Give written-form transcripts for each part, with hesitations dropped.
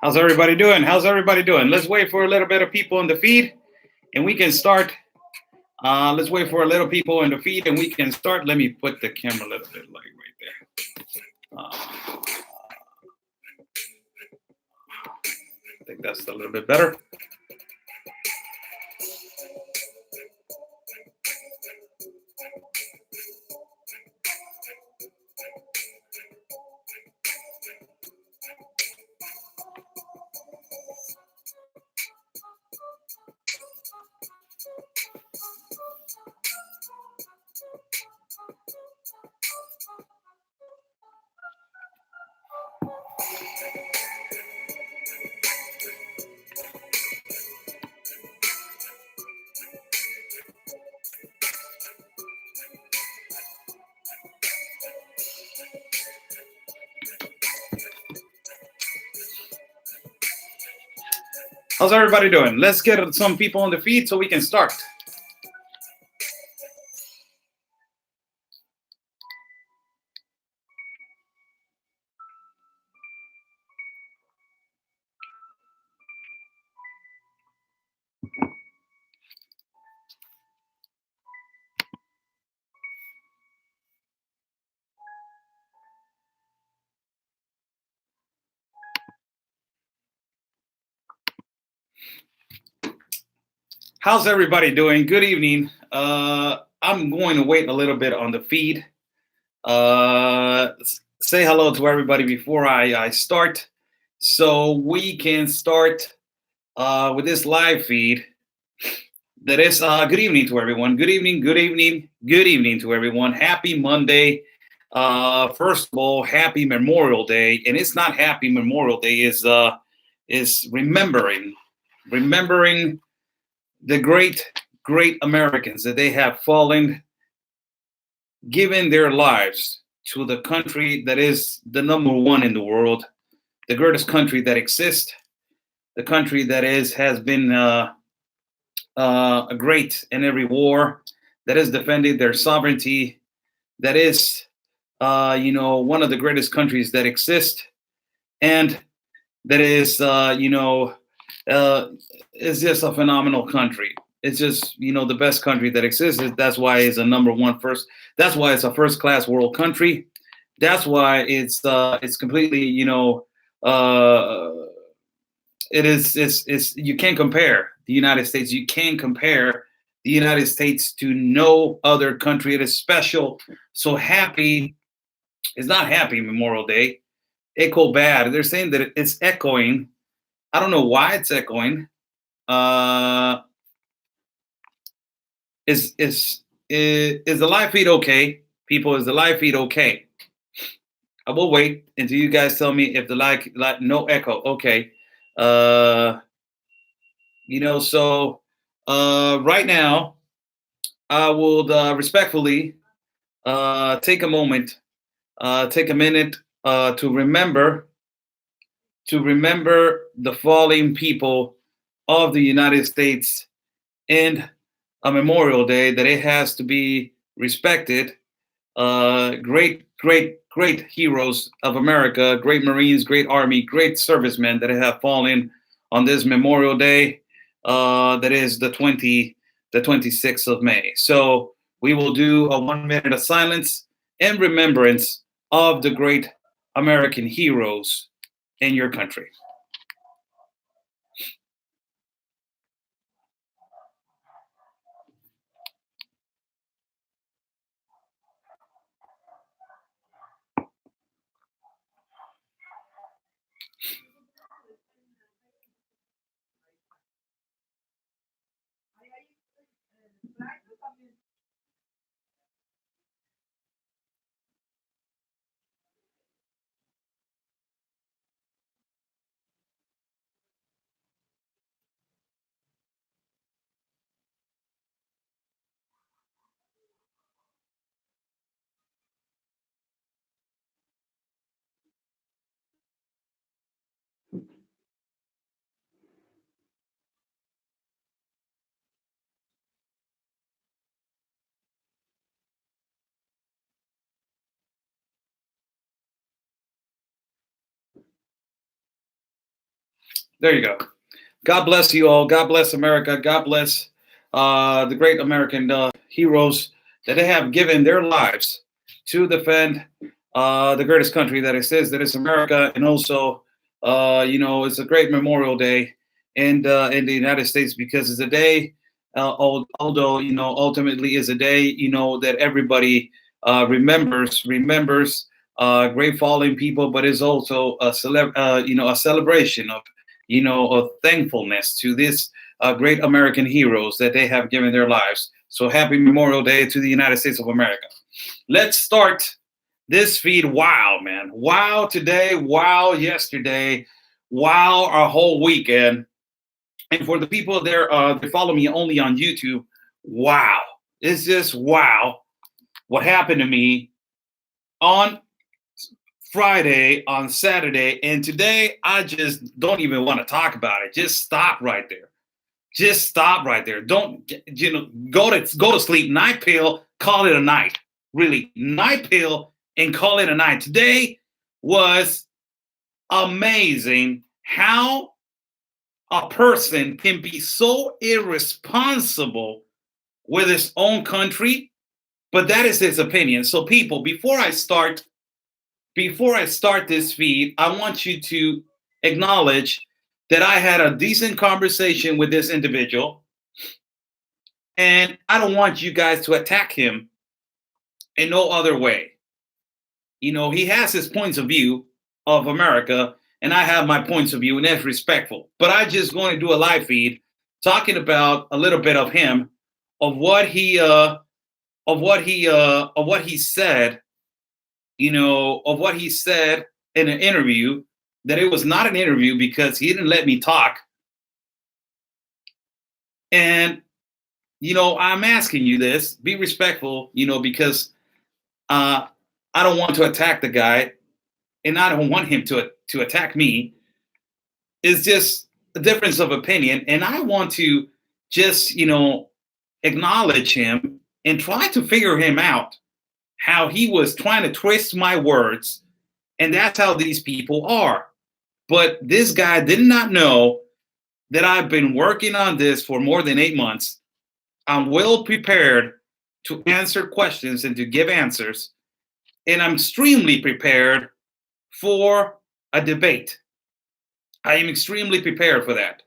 How's everybody doing? How's everybody doing? Let's wait for a little bit of people in the feed and we can start. Let's wait for a little people in the feed and we can start. Let me put the camera a little bit like right there. I think that's a little bit better. How's everybody doing? Let's get some people on the feed so we can start. How's everybody doing? Good evening. I'm going to wait a little bit on the feed. Say hello to everybody before I start so we can start with this live feed. That is, good evening to everyone. Good evening, good evening, good evening to everyone. Happy Monday. First of all, happy Memorial Day. And it's not happy Memorial Day, is remembering the great Americans that they have fallen, given their lives to the country that is the number one in the world, the greatest country that exists, the country that has been a great in every war, that has defended their sovereignty, that is, one of the greatest countries that exist, and that is, is just a phenomenal country. It's just, the best country that exists. That's why it's a number one first. That's why it's a first class world country. That's why it's completely, uh, it's you can't compare the United States. You can't compare the United States to no other country. It is special. So happy. It's not happy Memorial Day. Echo bad. They're saying that it's echoing. I don't know why it's echoing. Uh, is the live feed okay? People, is the live feed okay? I will wait until you guys tell me if the like no echo. Okay. Uh, so right now I will respectfully take a moment, take a minute to remember the fallen people of the United States and a Memorial Day that it has to be respected. Great heroes of America, great Marines, great Army, great servicemen that have fallen on this Memorial Day. That is the 26th of May. So we will do a 1 minute of silence in remembrance of the great American heroes in your country. There you go. God bless you all. God bless America. God bless the great American heroes that they have given their lives to defend the greatest country that exists, that is America, and also, it's a great Memorial Day in the United States because it's a day, although ultimately is a day that everybody remembers great fallen people, but it's also a celebration of of thankfulness to these great American heroes that they have given their lives. So happy Memorial Day to the United States of America. Let's start this feed. Wow, man. Wow today. Wow yesterday. Wow our whole weekend. And for the people there that follow me only on YouTube, wow. It's just wow what happened to me on Friday, on Saturday, and today I just don't even want to talk about it. Just stop right there. Just stop right there. Don't go to sleep. Night pill. Call it a night. Really, night pill and call it a night. Today was amazing. How a person can be so irresponsible with his own country, but that is his opinion. So, people, before I start this feed, I want you to acknowledge that I had a decent conversation with this individual, and I don't want you guys to attack him in no other way. He has his points of view of America, and I have my points of view, and that's respectful. But I just going to do a live feed talking about a little bit of him, of what he said, of what he said in an interview, that it was not an interview because he didn't let me talk. And, I'm asking you this, be respectful, because I don't want to attack the guy and I don't want him to attack me. It's just a difference of opinion. And I want to just, acknowledge him and try to figure him out, how he was trying to twist my words. And that's how these people are. But this guy did not know that I've been working on this for more than 8 months. I'm well prepared to answer questions and to give answers. And I'm extremely prepared for a debate. I am extremely prepared for that.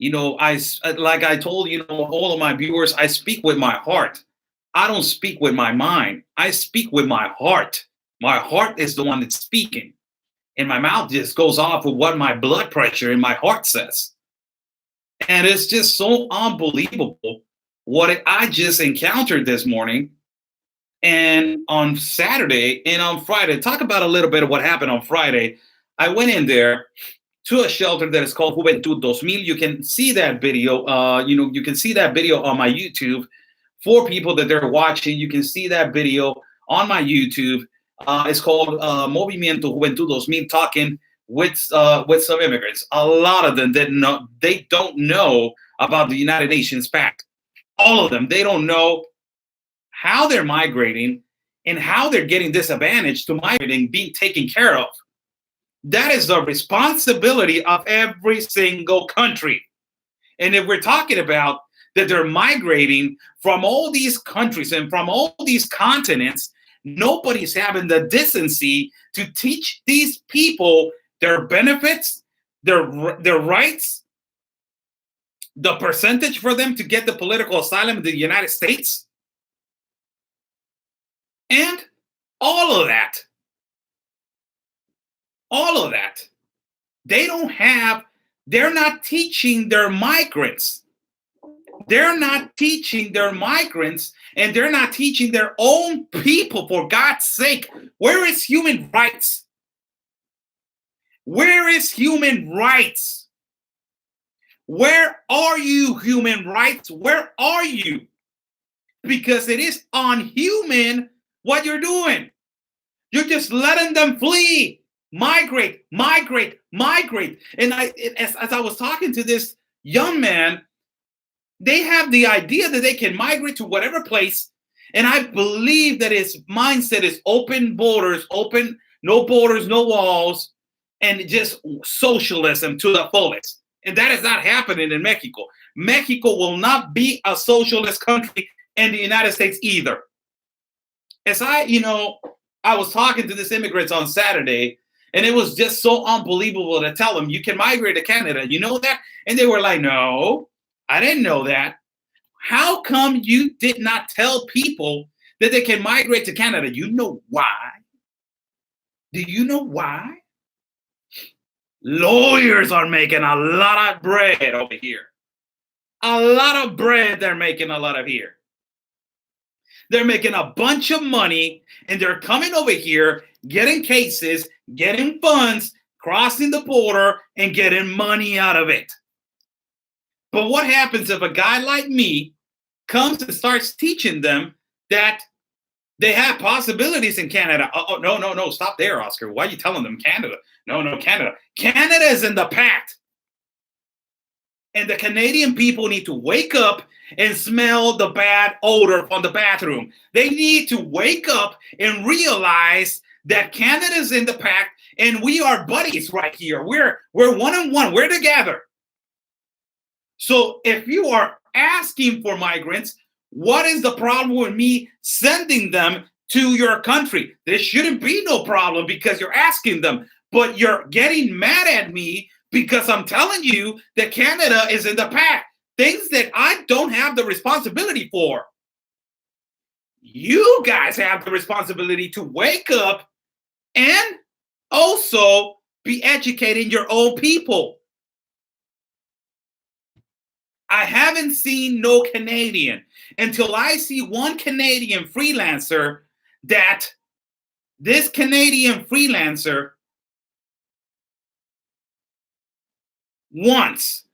Like I told all of my viewers, I speak with my heart. I don't speak with my mind. I speak with my heart. My heart is the one that's speaking. And my mouth just goes off with what my blood pressure in my heart says. And it's just so unbelievable what I just encountered this morning and on Saturday and on Friday. Talk about a little bit of what happened on Friday. I went in there to a shelter that is called Juventud 2000. You can see that video. You can see that video on my YouTube. For people that they're watching, you can see that video on my YouTube. It's called Movimiento Juventud 2000, talking with some immigrants. A lot of them they don't know about the United Nations Pact. All of them, they don't know how they're migrating and how they're getting disadvantaged to migrating being taken care of. That is the responsibility of every single country. And if we're talking about that they're migrating from all these countries and from all these continents, nobody's having the decency to teach these people their benefits, their rights, the percentage for them to get the political asylum in the United States, and all of that. All of that. They're not teaching their migrants. They're not teaching their migrants, and they're not teaching their own people, for God's sake. Where is human rights? Where is human rights? Where are you, human rights? Where are you? Because it is unhuman what you're doing. You're just letting them flee, migrate. And as I was talking to this young man, they have the idea that they can migrate to whatever place. And I believe that his mindset is open borders, no borders, no walls. and just socialism to the fullest. And that is not happening in Mexico. Mexico will not be a socialist country, and the United States either. As I was talking to these immigrants on Saturday, and it was just so unbelievable to tell them, you can migrate to Canada. You know that? And they were like, no, I didn't know that. How come you did not tell people that they can migrate to Canada? You know why? Do you know why? Lawyers are making a lot of bread over here. A lot of bread they're making a lot of here. They're making a bunch of money, and they're coming over here, getting cases, getting funds, crossing the border, and getting money out of it. But what happens if a guy like me comes and starts teaching them that they have possibilities in Canada? Oh, no, stop there, Oscar. Why are you telling them Canada? No, Canada. Canada is in the pact. And the Canadian people need to wake up and smell the bad odor from the bathroom. They need to wake up and realize that Canada's in the pact, and we are buddies right here. We're one on one. We're together. So if you are asking for migrants, what is the problem with me sending them to your country? There shouldn't be no problem because you're asking them, but you're getting mad at me because I'm telling you that Canada is in the pact. Things that I don't have the responsibility for. You guys have the responsibility to wake up and also be educating your own people. I haven't seen no Canadian until I see one Canadian freelancer that this Canadian freelancer wants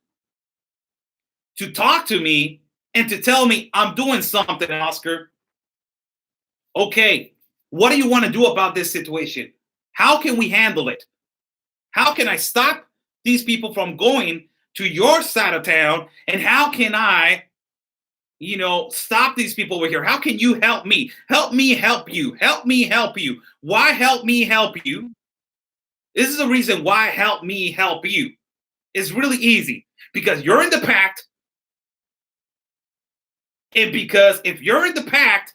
to talk to me and to tell me I'm doing something, Oscar. Okay, what do you want to do about this situation? How can we handle it? How can I stop these people from going to your side of town? And how can I, stop these people over here? How can you help me? Help me help you. Help me help you. Why help me help you? This is the reason why help me help you. It's really easy because you're in the pact. And because if you're in the pact,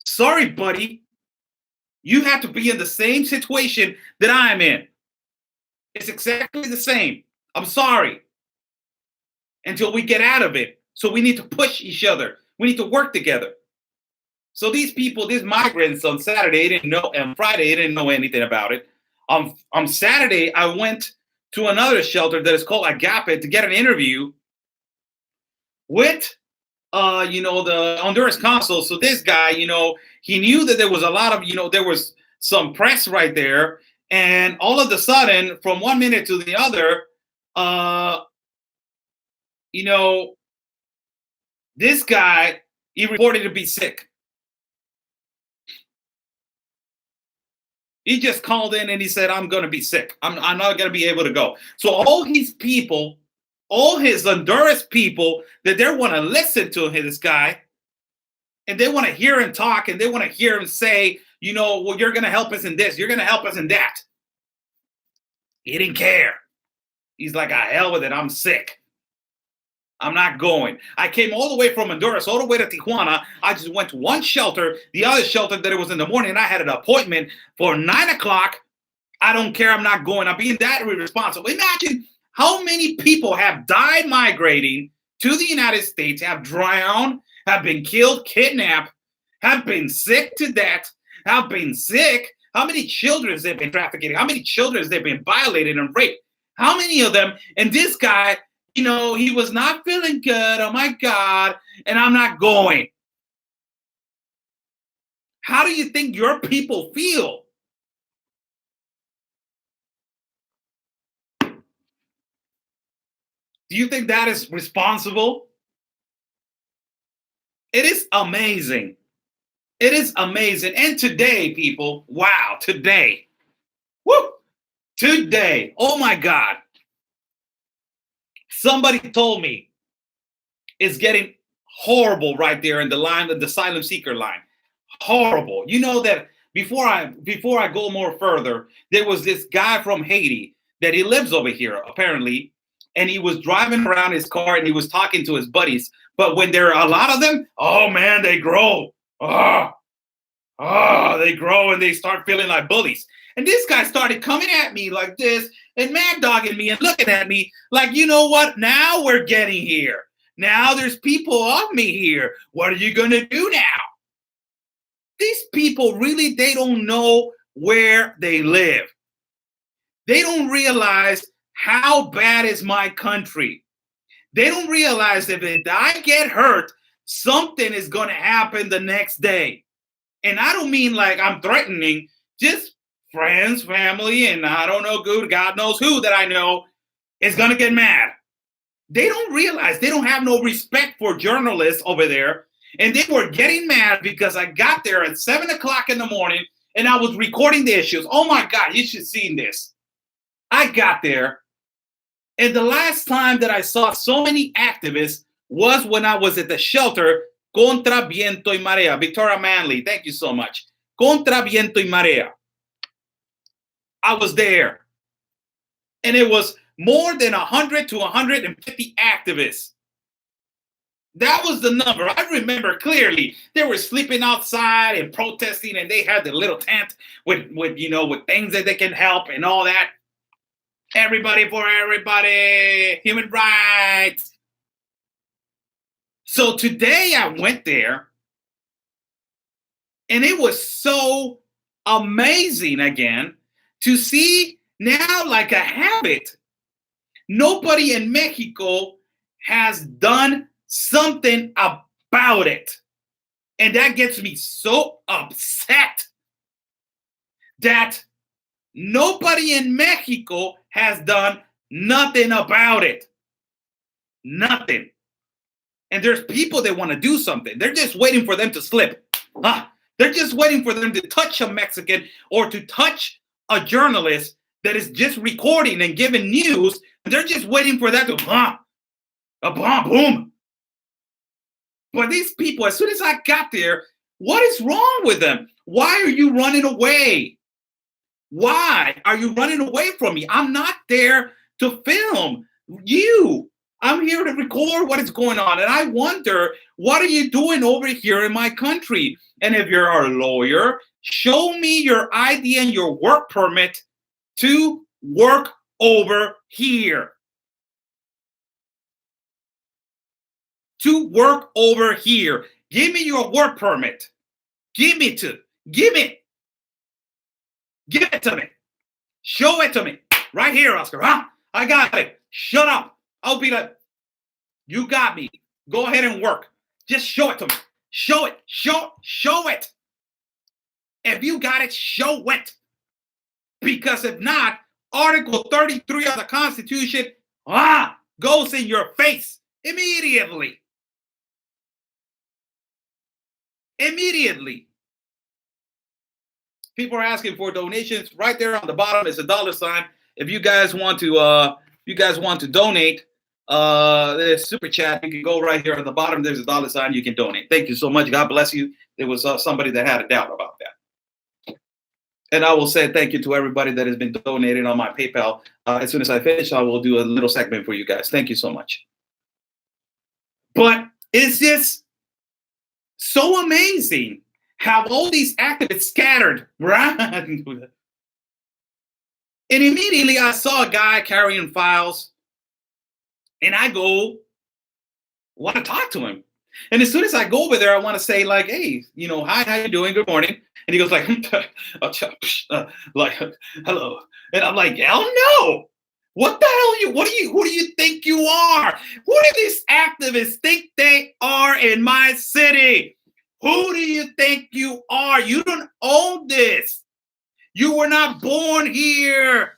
sorry, buddy, you have to be in the same situation that I'm in. It's exactly the same. I'm sorry. Until we get out of it. So we need to push each other. We need to work together. So these people, these migrants on Saturday didn't know, and Friday they didn't know anything about it. On Saturday, I went to another shelter that is called Agape to get an interview with the Honduras consul. So this guy, he knew that there was a lot of, there was some press right there. And all of a sudden, from one minute to the other, this guy, he reported to be sick. He just called in and he said, I'm going to be sick. I'm not going to be able to go. So all his people, all his Honduras people, that they want to listen to this guy, and they want to hear him talk, and they want to hear him say, well, you're going to help us in this. You're going to help us in that. He didn't care. He's like, hell with it. I'm sick. I'm not going. I came all the way from Honduras, all the way to Tijuana. I just went to one shelter, the other shelter that it was in the morning. And I had an appointment for 9 o'clock. I don't care. I'm not going. I'm being that irresponsible. Imagine how many people have died migrating to the United States, have drowned, have been killed, kidnapped, have been sick to death, have been sick. How many children they've been trafficking? How many children they've been violated and raped? How many of them? And this guy, he was not feeling good. Oh my God. And I'm not going. How do you think your people feel? Do you think that is responsible? It is amazing. It is amazing. And today, people, wow, today, oh my God. Somebody told me it's getting horrible right there in the line, the asylum seeker line. Horrible. You know that before I go more further, there was this guy from Haiti. that he lives over here, apparently. And he was driving around his car and he was talking to his buddies. But when there are a lot of them, oh man, they grow. Oh, they grow and they start feeling like bullies. And this guy started coming at me like this and mad dogging me and looking at me like, you know what? Now we're getting here. Now there's people of me here. What are you going to do now? These people really, they don't know where they live. They don't realize how bad is my country. They don't realize that if I get hurt, something is going to happen the next day. And I don't mean like I'm threatening, just friends, family, and I don't know, God knows who that I know is going to get mad. They don't realize, they don't have no respect for journalists over there. And they were getting mad because I got there at 7 o'clock in the morning and I was recording the issues. Oh my God, you should have seen this. I got there. And the last time that I saw so many activists was when I was at the shelter Contra Viento y Marea. Victoria Manley, thank you so much. Contra Viento y Marea. I was there. And it was more than 100 to 150 activists. That was the number. I remember clearly. They were sleeping outside and protesting, and they had the little tent with things that they can help and all that. Everybody for everybody, human rights. So today I went there, and it was so amazing again to see now, like a habit. Nobody in Mexico has done something about it. And that gets me so upset that nobody in Mexico has done nothing about it. Nothing. And there's people that want to do something. They're just waiting for them to slip. They're just waiting for them to touch a Mexican or to touch a journalist that is just recording and giving news. They're just waiting for that to boom. But these people, as soon as I got there, what is wrong with them? Why are you running away? Why are you running away from me? I'm not there to film you. I'm here to record what is going on. And I wonder, what are you doing over here in my country? And if you're a lawyer, show me your ID and your work permit to work over here. To work over here. Give me your work permit. Give it to me. Show it to me. Right here, Oscar. I got it. Shut up. I'll be like, you got me. Go ahead and work. Just show it to me. Show it. Show it. If you got it, show it. Because if not, Article 33 of the Constitution goes in your face immediately. Immediately. People are asking for donations. Right there on the bottom is a $. If you guys want to donate, there's super chat. You can go right here on the bottom. There's a $. You can donate. Thank you so much. God bless you. There was somebody that had a doubt about that. And I will say thank you to everybody that has been donating on my PayPal. As soon as I finish, I will do a little segment for you guys. Thank you so much. But it's just so amazing how all these activists scattered, right? And immediately I saw a guy carrying files, and I want to talk to him. And as soon as I go over there, I want to say like, hey, hi, how you doing? Good morning. And he goes like, hello. And I'm like, hell no. What the hell who do you think you are? Who do these activists think they are in my city? Who do you think you are? You don't own this. You were not born here.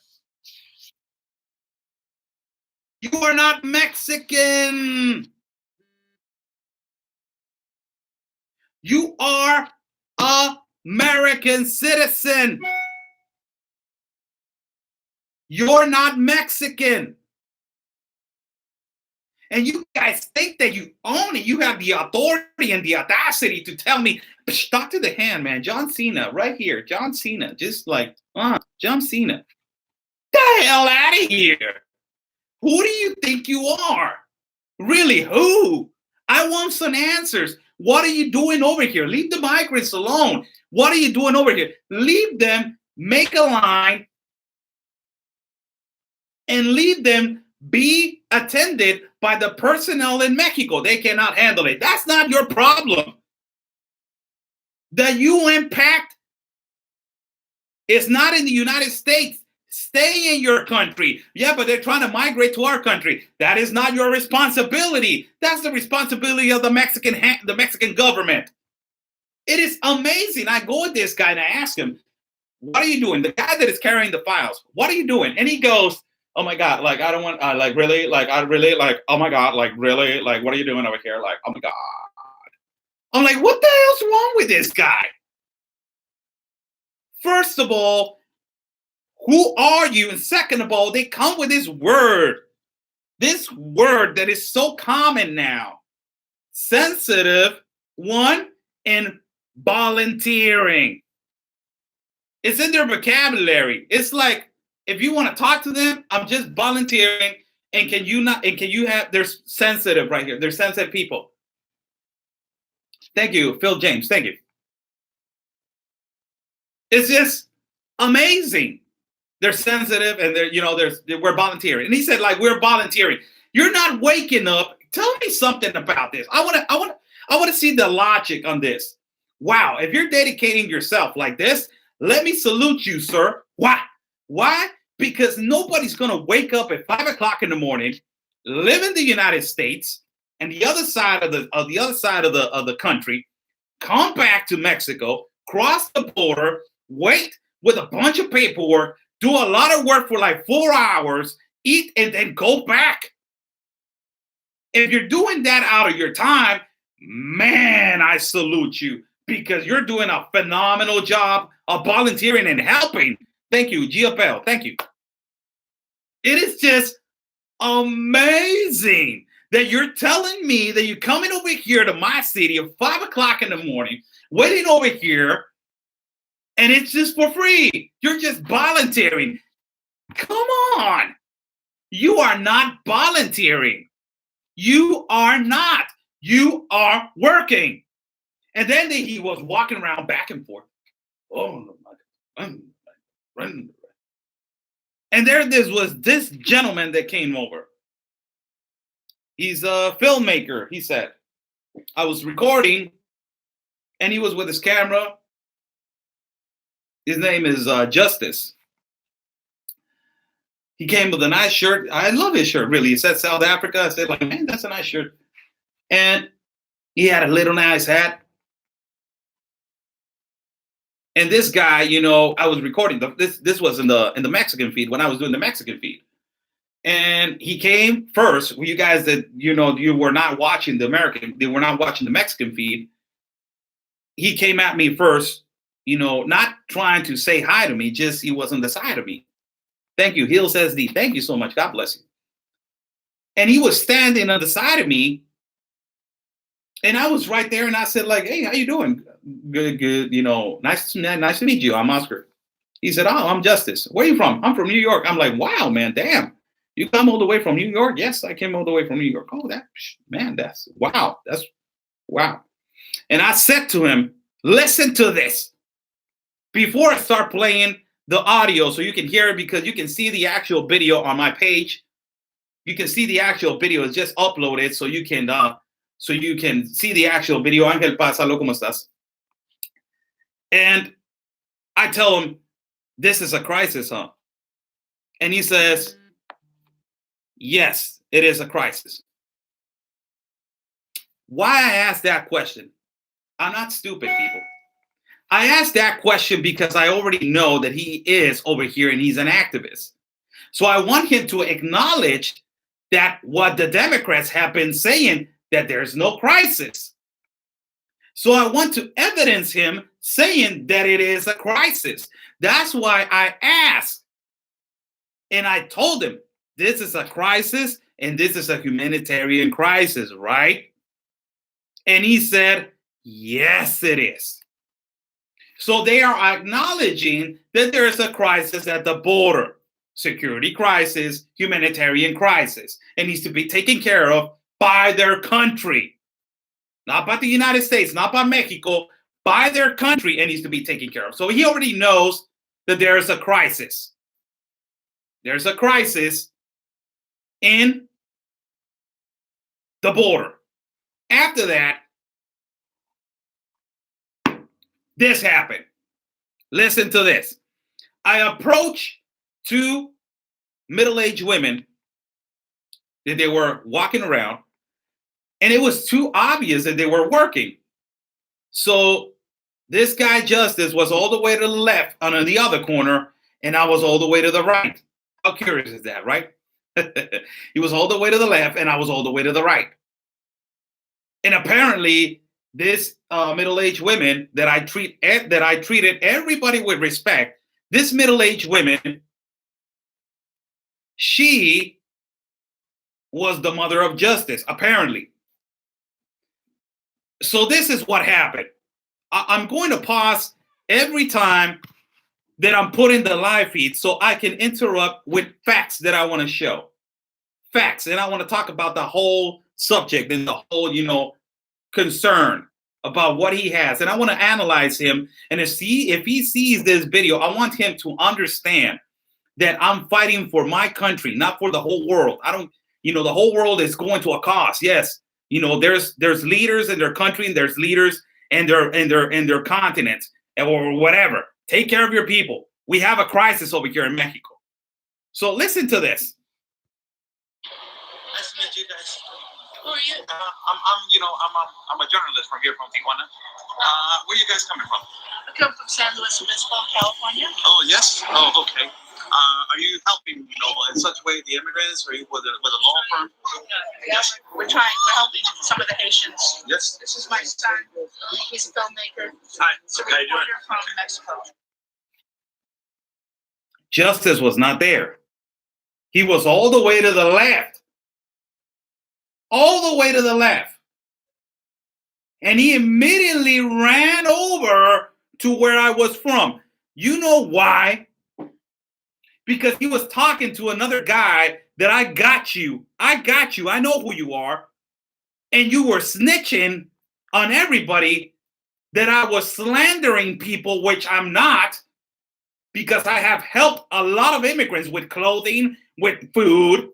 You are not Mexican. You are an American citizen. You're not Mexican. And you guys think that you own it. You have the authority and the audacity to tell me, talk to the hand, man. John Cena, right here. John Cena, just like, John Cena. the hell out of here. Who do you think you are? Really, who? I want some answers. What are you doing over here? Leave the migrants alone. What are you doing over here? Leave them, make a line, and leave them be attended by the personnel in Mexico. They cannot handle it. That's not your problem. The UN pact is not in the United States. Stay in your country. Yeah, but they're trying to migrate to our country. That is not your responsibility. That's the responsibility of the Mexican government. It is amazing. I go with this guy and I ask him, what are you doing? The guy that is carrying the files, what are you doing? And he goes, oh my God, like, I don't want, like, really, like, I really, like, oh my God, like, really, like, what are you doing over here? Like, oh my God. I'm like, what the hell's wrong with this guy? First of all, who are you? And second of all, they come with this word that is so common now. Sensitive, one, and volunteering. It's in their vocabulary. It's like, if you want to talk to them, I'm just volunteering. And can you have, they're sensitive right here. They're sensitive people. Thank you, Phil James. Thank you. It's just amazing. They're sensitive and we're volunteering. And he said, like, we're volunteering. You're not waking up. Tell me something about this. I want to see the logic on this. Wow, if you're dedicating yourself like this, let me salute you, sir. Why? Why? Because nobody's gonna wake up at 5 o'clock in the morning, live in the United States, and the other side of the country, come back to Mexico, cross the border, wait with a bunch of paperwork, do a lot of work for like 4 hours, eat, and then go back. If you're doing that out of your time, man, I salute you, because you're doing a phenomenal job of volunteering and helping. Thank you, GFL. Thank you. It is just amazing that you're telling me that you're coming over here to my city at 5 o'clock in the morning, waiting over here, and it's just for free. You're just volunteering. Come on. You are not volunteering. You are not. You are working. And then he was walking around back and forth. Oh, run. And there was this gentleman that came over. He's a filmmaker, he said. I was recording, and he was with his camera. His name is Justice. He came with a nice shirt. I love his shirt, really. It said South Africa. I said, like, man, that's a nice shirt. And he had a little nice hat. And this guy, I was recording. This was in the Mexican feed, when I was doing the Mexican feed. And he came first. You guys that, you were not watching they were not watching the Mexican feed. He came at me first, not trying to say hi to me, just he was on the side of me. Thank you, Hills SD. Thank you so much. God bless you. And he was standing on the side of me. And I was right there, and I said, like, hey, how you doing? Good. Nice to meet you. I'm Oscar. He said, oh, I'm Justice. Where are you from? I'm from New York. I'm like, wow, man, damn. You come all the way from New York? Yes, I came all the way from New York. Oh, that's wow. That's wow. And I said to him, listen to this. Before I start playing the audio so you can hear it, because you can see the actual video on my page. You can see the actual video. It's just uploaded so you can see the actual video. Ángel Paz, hello, ¿cómo estás? And I tell him, this is a crisis, huh? And he says, yes, it is a crisis. Why I asked that question? I'm not stupid, people. I asked that question because I already know that he is over here and he's an activist. So I want him to acknowledge that what the Democrats have been saying, that there's no crisis. So I want to evidence him saying that it is a crisis. That's why I asked. And I told him, this is a crisis and this is a humanitarian crisis, right? And he said, yes, it is. So they are acknowledging that there is a crisis at the border. security crisis, humanitarian crisis. It needs to be taken care of by their country, not by the United States, not by Mexico, by their country. It needs to be taken care of. So he already knows that there is a crisis. There's a crisis in the border. After that, this happened. Listen to this. I approached two middle-aged women that they were walking around, and it was too obvious that they were working. So this guy Justice was all the way to the left on the other corner, and I was all the way to the right. How curious is that, right? He was all the way to the left, and I was all the way to the right. And apparently, this middle-aged women that I treated everybody with respect. This middle-aged woman, she was the mother of Justice, apparently. So this is what happened. I'm going to pause every time that I'm putting the live feed so I can interrupt with facts that I want to show. Facts. And I want to talk about the whole subject and the whole, concern about what he has. And I want to analyze him. And if he sees this video, I want him to understand that I'm fighting for my country, not for the whole world. I don't, the whole world is going to a cause. Yes. There's leaders in their country, and there's leaders in their continent or whatever. Take care of your people. We have a crisis over here in Mexico. So listen to this. Nice to meet you guys. Who are you? I'm a journalist from here from Tijuana. Where are you guys coming from? I come from San Luis Obispo, California. Oh, yes? Oh, okay. Are you helping, in such a way the immigrants, or with a law firm? Yes. We're helping some of the Haitians. Yes. This is my son. He's a filmmaker. Hi. He's a reporter from Mexico. Justice was not there. He was all the way to the left. All the way to the left. And he immediately ran over to where I was from. You know why? Because he was talking to another guy that I got you. I got you. I know who you are. And you were snitching on everybody that I was slandering people, which I'm not, because I have helped a lot of immigrants with clothing, with food.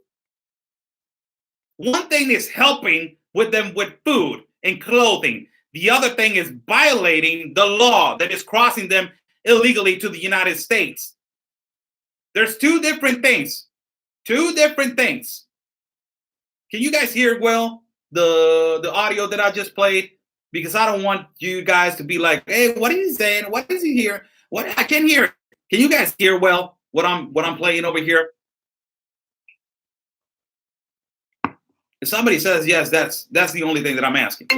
One thing is helping with them with food and clothing. The other thing is violating the law that is crossing them illegally to the United States. There's two different things. Two different things. Can you guys hear well the audio that I just played? Because I don't want you guys to be like, hey, what is he saying? What is he hear? What I can't hear. Can you guys hear well what I'm playing over here? If somebody says yes, that's the only thing that I'm asking.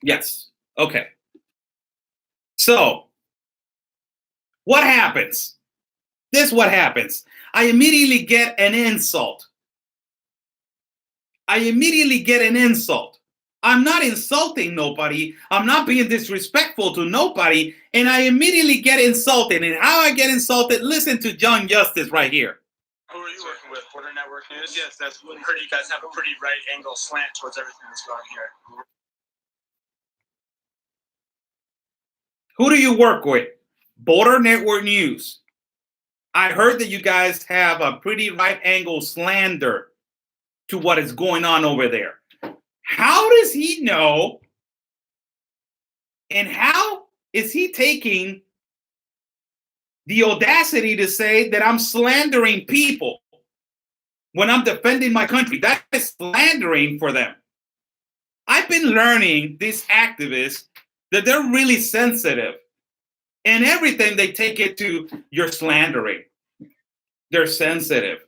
Yes. Okay. So, what happens? This is what happens. I immediately get an insult. I'm not insulting nobody. I'm not being disrespectful to nobody. And I immediately get insulted. And how I get insulted, listen to John Justice right here. Who are you working with? Border Network News? Yes, that's what I heard. You guys have a pretty right angle slant towards everything that's going here. Who do you work with? Border Network News. I heard that you guys have a pretty right angle slander to what is going on over there. How does he know? And how is he taking the audacity to say that I'm slandering people when I'm defending my country? That is slandering for them. I've been learning, these activists, that they're really sensitive. And everything they take it to, you're slandering. They're sensitive.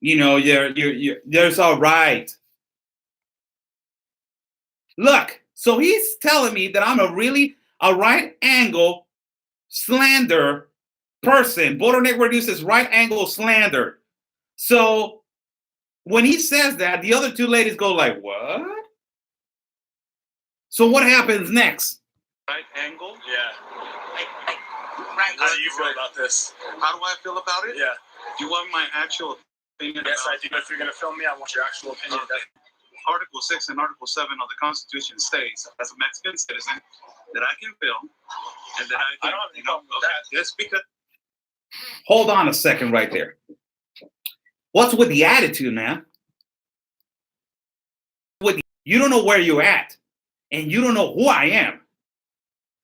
There's all right. Look, so he's telling me that I'm a right angle slander person. Border Network uses right angle slander. So when he says that, the other two ladies go like, what? So what happens next? Right angle. Yeah. Right. How do you feel about this? How do I feel about it? Yeah. Do you want my actual opinion? Yes, about I do. If you're going to film me, I want your actual opinion. Okay. Article 6 and Article 7 of the Constitution states, as a Mexican citizen, that I can film and that I can. I don't have any problem with that. Just because. Hold on a second right there. What's with the attitude, man? You don't know where you're at, and you don't know who I am,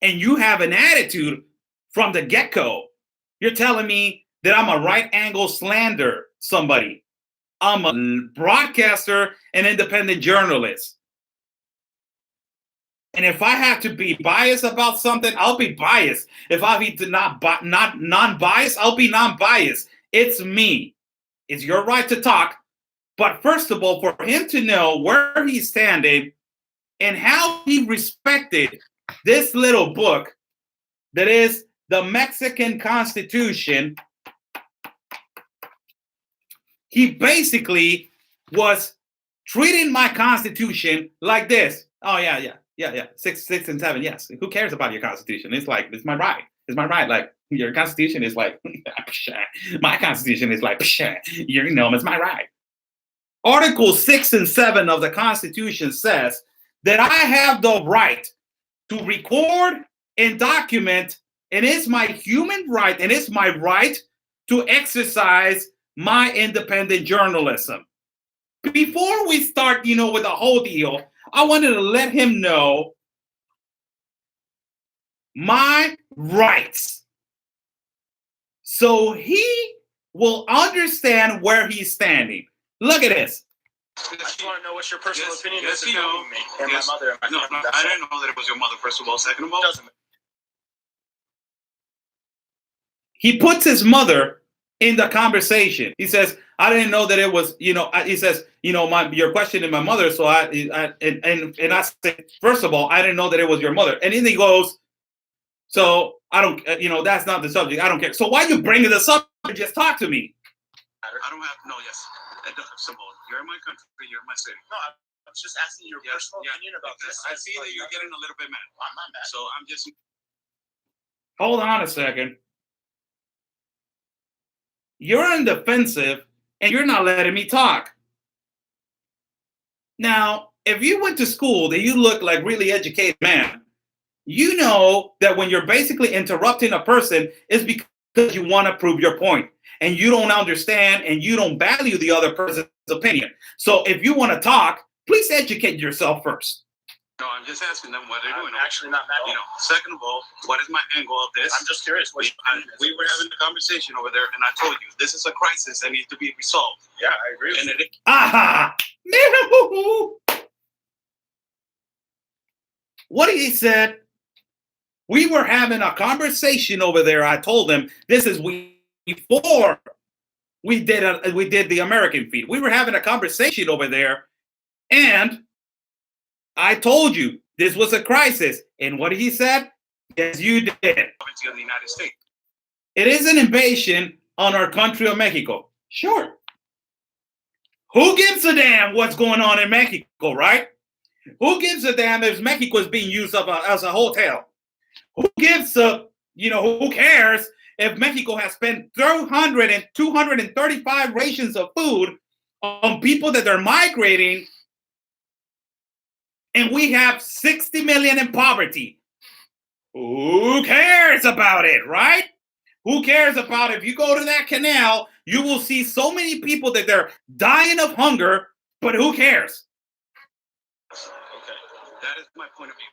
and you have an attitude from the get-go. You're telling me that I'm a right angle slander somebody. I'm a broadcaster and independent journalist. And if I have to be biased about something, I'll be biased. If I be not non-biased, I'll be non-biased. It's me. It's your right to talk. But first of all, for him to know where he's standing and how he respected this little book that is the Mexican Constitution, he basically was treating my Constitution like this. Oh, yeah. 6, 6, and 7. Yes. Who cares about your Constitution? It's like, it's my right. It's my right. Like, your Constitution is like, my Constitution is like, it's my right. Article 6 and 7 of the Constitution says that I have the right to record and document, and it's my human right, and it's my right to exercise my independent journalism. Before we start, with the whole deal, I wanted to let him know my rights, so he will understand where he's standing. Look at this. I just want to know what your personal opinion yes, is of filming me and my mother. And my No, family. I didn't know that it was your mother, first of all. Second of all, Doesn't matter. He puts his mother in the conversation. He says, I didn't know that it was, he says, you're questioning my mother. So I said, first of all, I didn't know that it was your mother. And then he goes, so I don't, that's not the subject. I don't care. So why are you bringing the subject? Just talk to me. I don't have, no, yes. Simple. You're in my country, you're in my city. No, I'm just asking your personal opinion about this. I see that you're getting a little bit mad. I'm not mad. So I'm just. Hold on a second. You're on defensive and you're not letting me talk. Now, if you went to school, then you look like really educated man. You know that when you're basically interrupting a person, it's because you want to prove your point. And you don't understand and you don't value the other person's opinion. So if you want to talk, please educate yourself first. No, I'm just asking them what they're doing. I'm actually not mad. Second of all, what is my angle of this? I'm just curious. We were having a conversation over there, and I told you this is a crisis that needs to be resolved. Yeah, I agree with you. Aha! What he said, we were having a conversation over there. I told him this is before we did the American feed. We were having a conversation over there, and I told you this was a crisis. And what he said? Yes, you did. Of the United States. It is an invasion on our country of Mexico. Sure. Who gives a damn what's going on in Mexico, right? Who gives a damn if Mexico is being used as a hotel? Who gives a, who cares if Mexico has spent 235 rations of food on people that are migrating, and we have 60 million in poverty? Who cares about it, right? Who cares about it? If you go to that canal, you will see so many people that they're dying of hunger, but who cares? Okay, that is my point of view.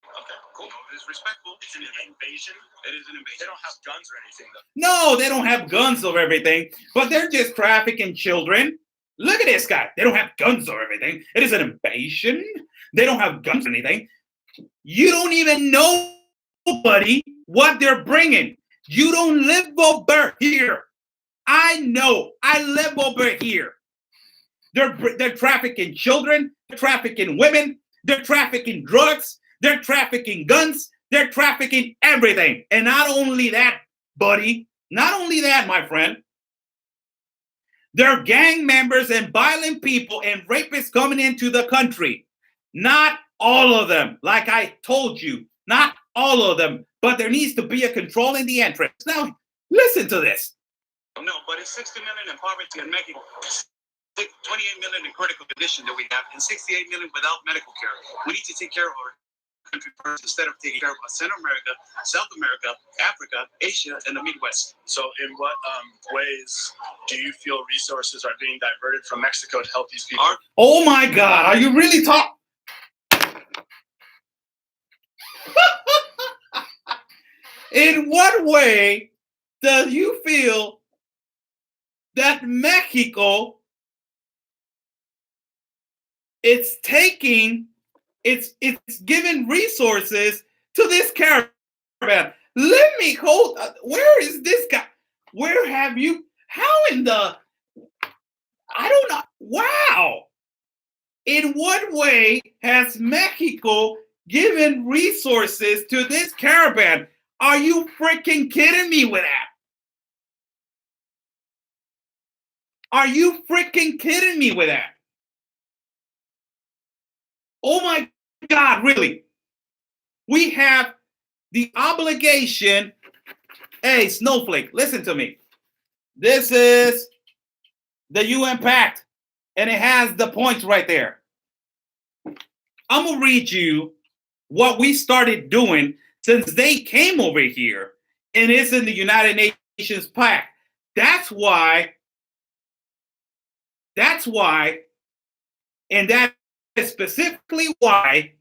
Okay, cool. It is respectful. It's an invasion. It is an invasion. They don't have guns or anything, though. No, they don't have guns or everything, but they're just trafficking children. Look at this guy. They don't have guns or everything. It is an invasion. They don't have guns or anything. You don't even know, buddy, what they're bringing. You don't live over here. I know. I live over here. They're trafficking children. They're trafficking women. They're trafficking drugs. They're trafficking guns. They're trafficking everything. And not only that, buddy, not only that, my friend, they're gang members and violent people and rapists coming into the country. Not all of them. Like I told you, not all of them, but there needs to be a control in the entrance. Now, listen to this. No, but it's 60 million in poverty in Mexico, 28 million in critical condition that we have, and 68 million without medical care. We need to take care of our country first instead of taking care of Central America, South America, Africa, Asia, and the Midwest. So, in what ways do you feel resources are being diverted from Mexico to help these people? Oh my God, are you really talking? In what way do you feel that Mexico it's giving resources to this caravan? Let me hold. Where is this guy? Where have you? How in the? I don't know. Wow. In what way has Mexico given resources to this caravan? Are you freaking kidding me with that? Are you freaking kidding me with that? Oh my God, really? We have the obligation. Hey, Snowflake, listen to me. This is the UN Pact, and it has the points right there. I'm going to read you what we started doing since they came over here, and it's in the United Nations Pact. That's why, and that is specifically why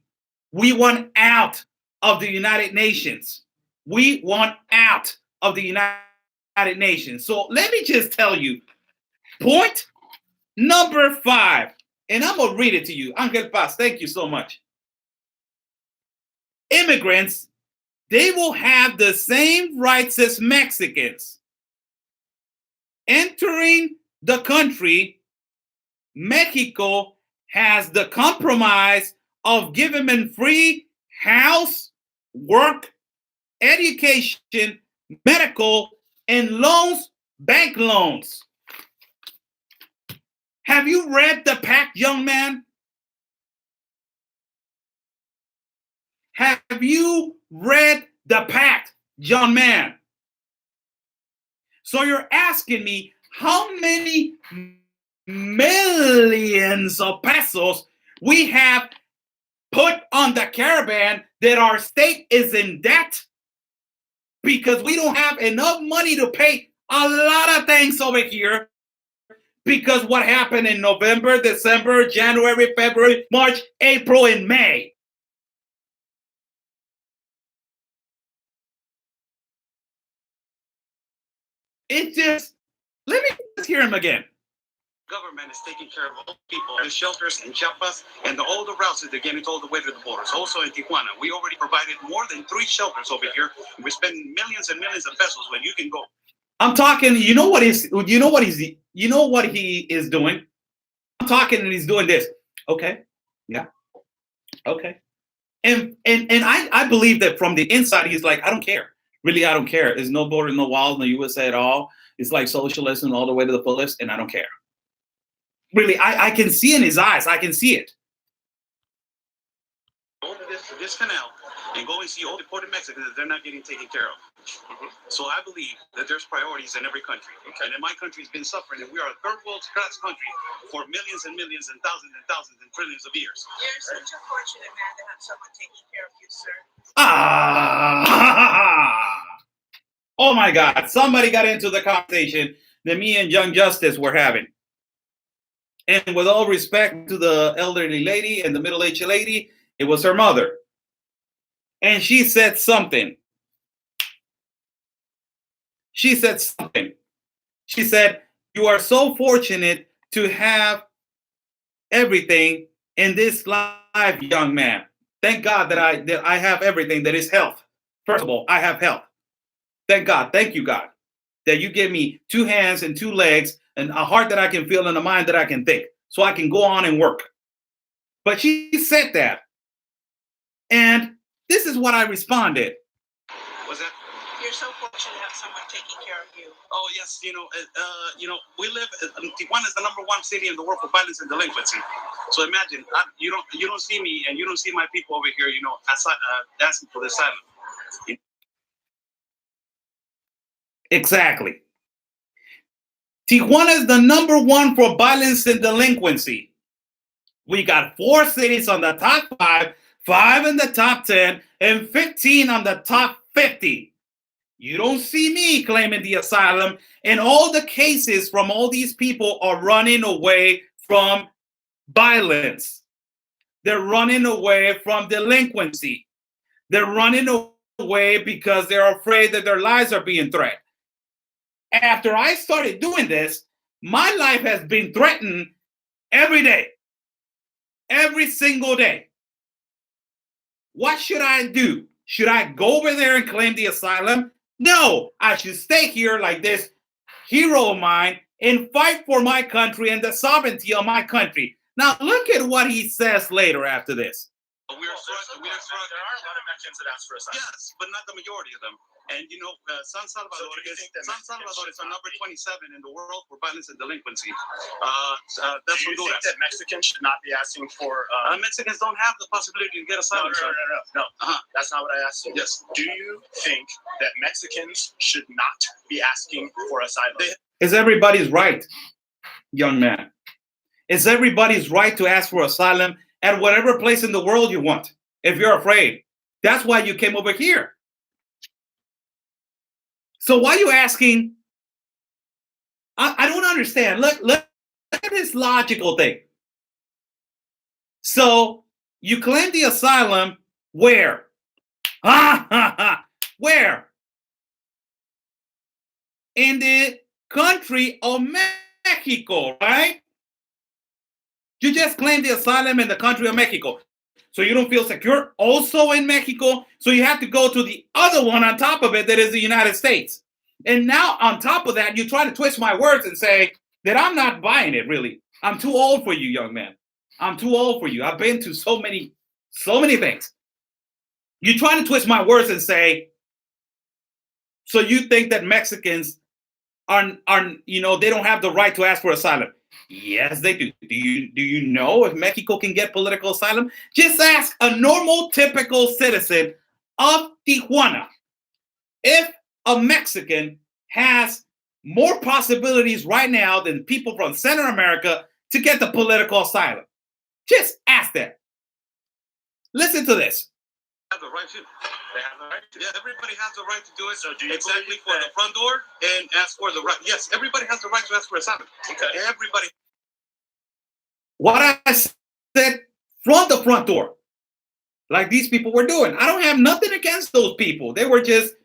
we want out of the United Nations. We want out of the United Nations. So let me just tell you, point number 5, and I'm going to read it to you. Angel Paz, thank you so much. Immigrants, they will have the same rights as Mexicans. Entering the country, Mexico has the compromise of giving them free house, work, education, medical, and loans, bank loans. Have you read the pact, young man? Have you read the pact, young man? So you're asking me how many millions of pesos we have put on the caravan that our state is in debt because we don't have enough money to pay a lot of things over here because what happened in November, December, January, February, March, April, and May. It just, let me just hear him again. Government is taking care of all people, the shelters in Chiapas, and all the routes that they're getting all the way to the borders. Also in Tijuana, we already provided more than 3 shelters over here. We're spending millions and millions of pesos when you can go. I'm talking, you know what he is doing? I'm talking and he's doing this. Okay. Yeah. Okay. And I believe that from the inside, he's like, I don't care. Really, I don't care. There's no border, no walls, no USA at all. It's like socialism all the way to the fullest, and I don't care. Really, I can see in his eyes. I can see it. Go to this canal and go and see all the deported Mexicans that they're not getting taken care of. So I believe that there's priorities in every country. Okay. And my country's been suffering, and we are a third world class country for millions and millions and thousands and trillions of years. You're such a fortunate man to have someone taking care of you, sir. Oh my God. Somebody got into the conversation that me and Young Justice were having. And with all respect to the elderly lady and the middle-aged lady, it was her mother. And she said something. She said, you are so fortunate to have everything in this life, young man. Thank God that I have everything that is health. First of all, I have health. Thank God. Thank you, God, that you give me 2 hands and 2 legs and a heart that I can feel and a mind that I can think so I can go on and work. But she said that. And this is what I responded. Was that? You're You're so fortunate to have someone taking care of you. Oh yes, we live. Tijuana is the #1 city in the world for violence and delinquency. So imagine, you don't see me, and you don't see my people over here, asking for the asylum. Exactly. Tijuana is the #1 for violence and delinquency. We got 4 cities on the top 5, 5 in the top 10, and 15 on the top 50. You don't see me claiming the asylum, and all the cases from all these people are running away from violence. They're running away from delinquency. They're running away because they're afraid that their lives are being threatened. After I started doing this, my life has been threatened every day, every single day. What should I do? Should I go over there and claim the asylum? No, I should stay here like this hero of mine and fight for my country and the sovereignty of my country. Now, look at what he says later after this. There are a lot of Mexicans that ask for asylum. Yes, but not the majority of them. And San Salvador is a number 27 in the world for violence and delinquency. That's do you think that Mexicans should not be asking for? Mexicans don't have the possibility to get asylum. No. That's not what I asked you. Yes. Do you think that Mexicans should not be asking for asylum? It's everybody's right, young man. It's everybody's right to ask for asylum at whatever place in the world you want, if you're afraid. That's why you came over here. So why are you asking? I don't understand. Look at this logical thing. So you claim the asylum where? Where? In the country of Mexico, right? You just claim the asylum in the country of Mexico. So you don't feel secure also in Mexico. So you have to go to the other one on top of it that is the United States. And now on top of that, you try to twist my words and say that I'm not buying it, really. I'm too old for you, young man. I'm too old for you. I've been to so many things. You try to twist my words and say, so you think that Mexicans are they don't have the right to ask for asylum. Yes, they do. Do you know if Mexico can get political asylum? Just ask a normal, typical citizen of Tijuana if a Mexican has more possibilities right now than people from Central America to get the political asylum. Just ask them. Listen to this. Have the right to. They have the right to. Yeah, everybody has the right to do it. So do you exactly for the front door and ask for the right? Yes, everybody has the right to ask for asylum. Okay. Everybody. What I said from the front door, like these people were doing. I don't have nothing against those people. They were just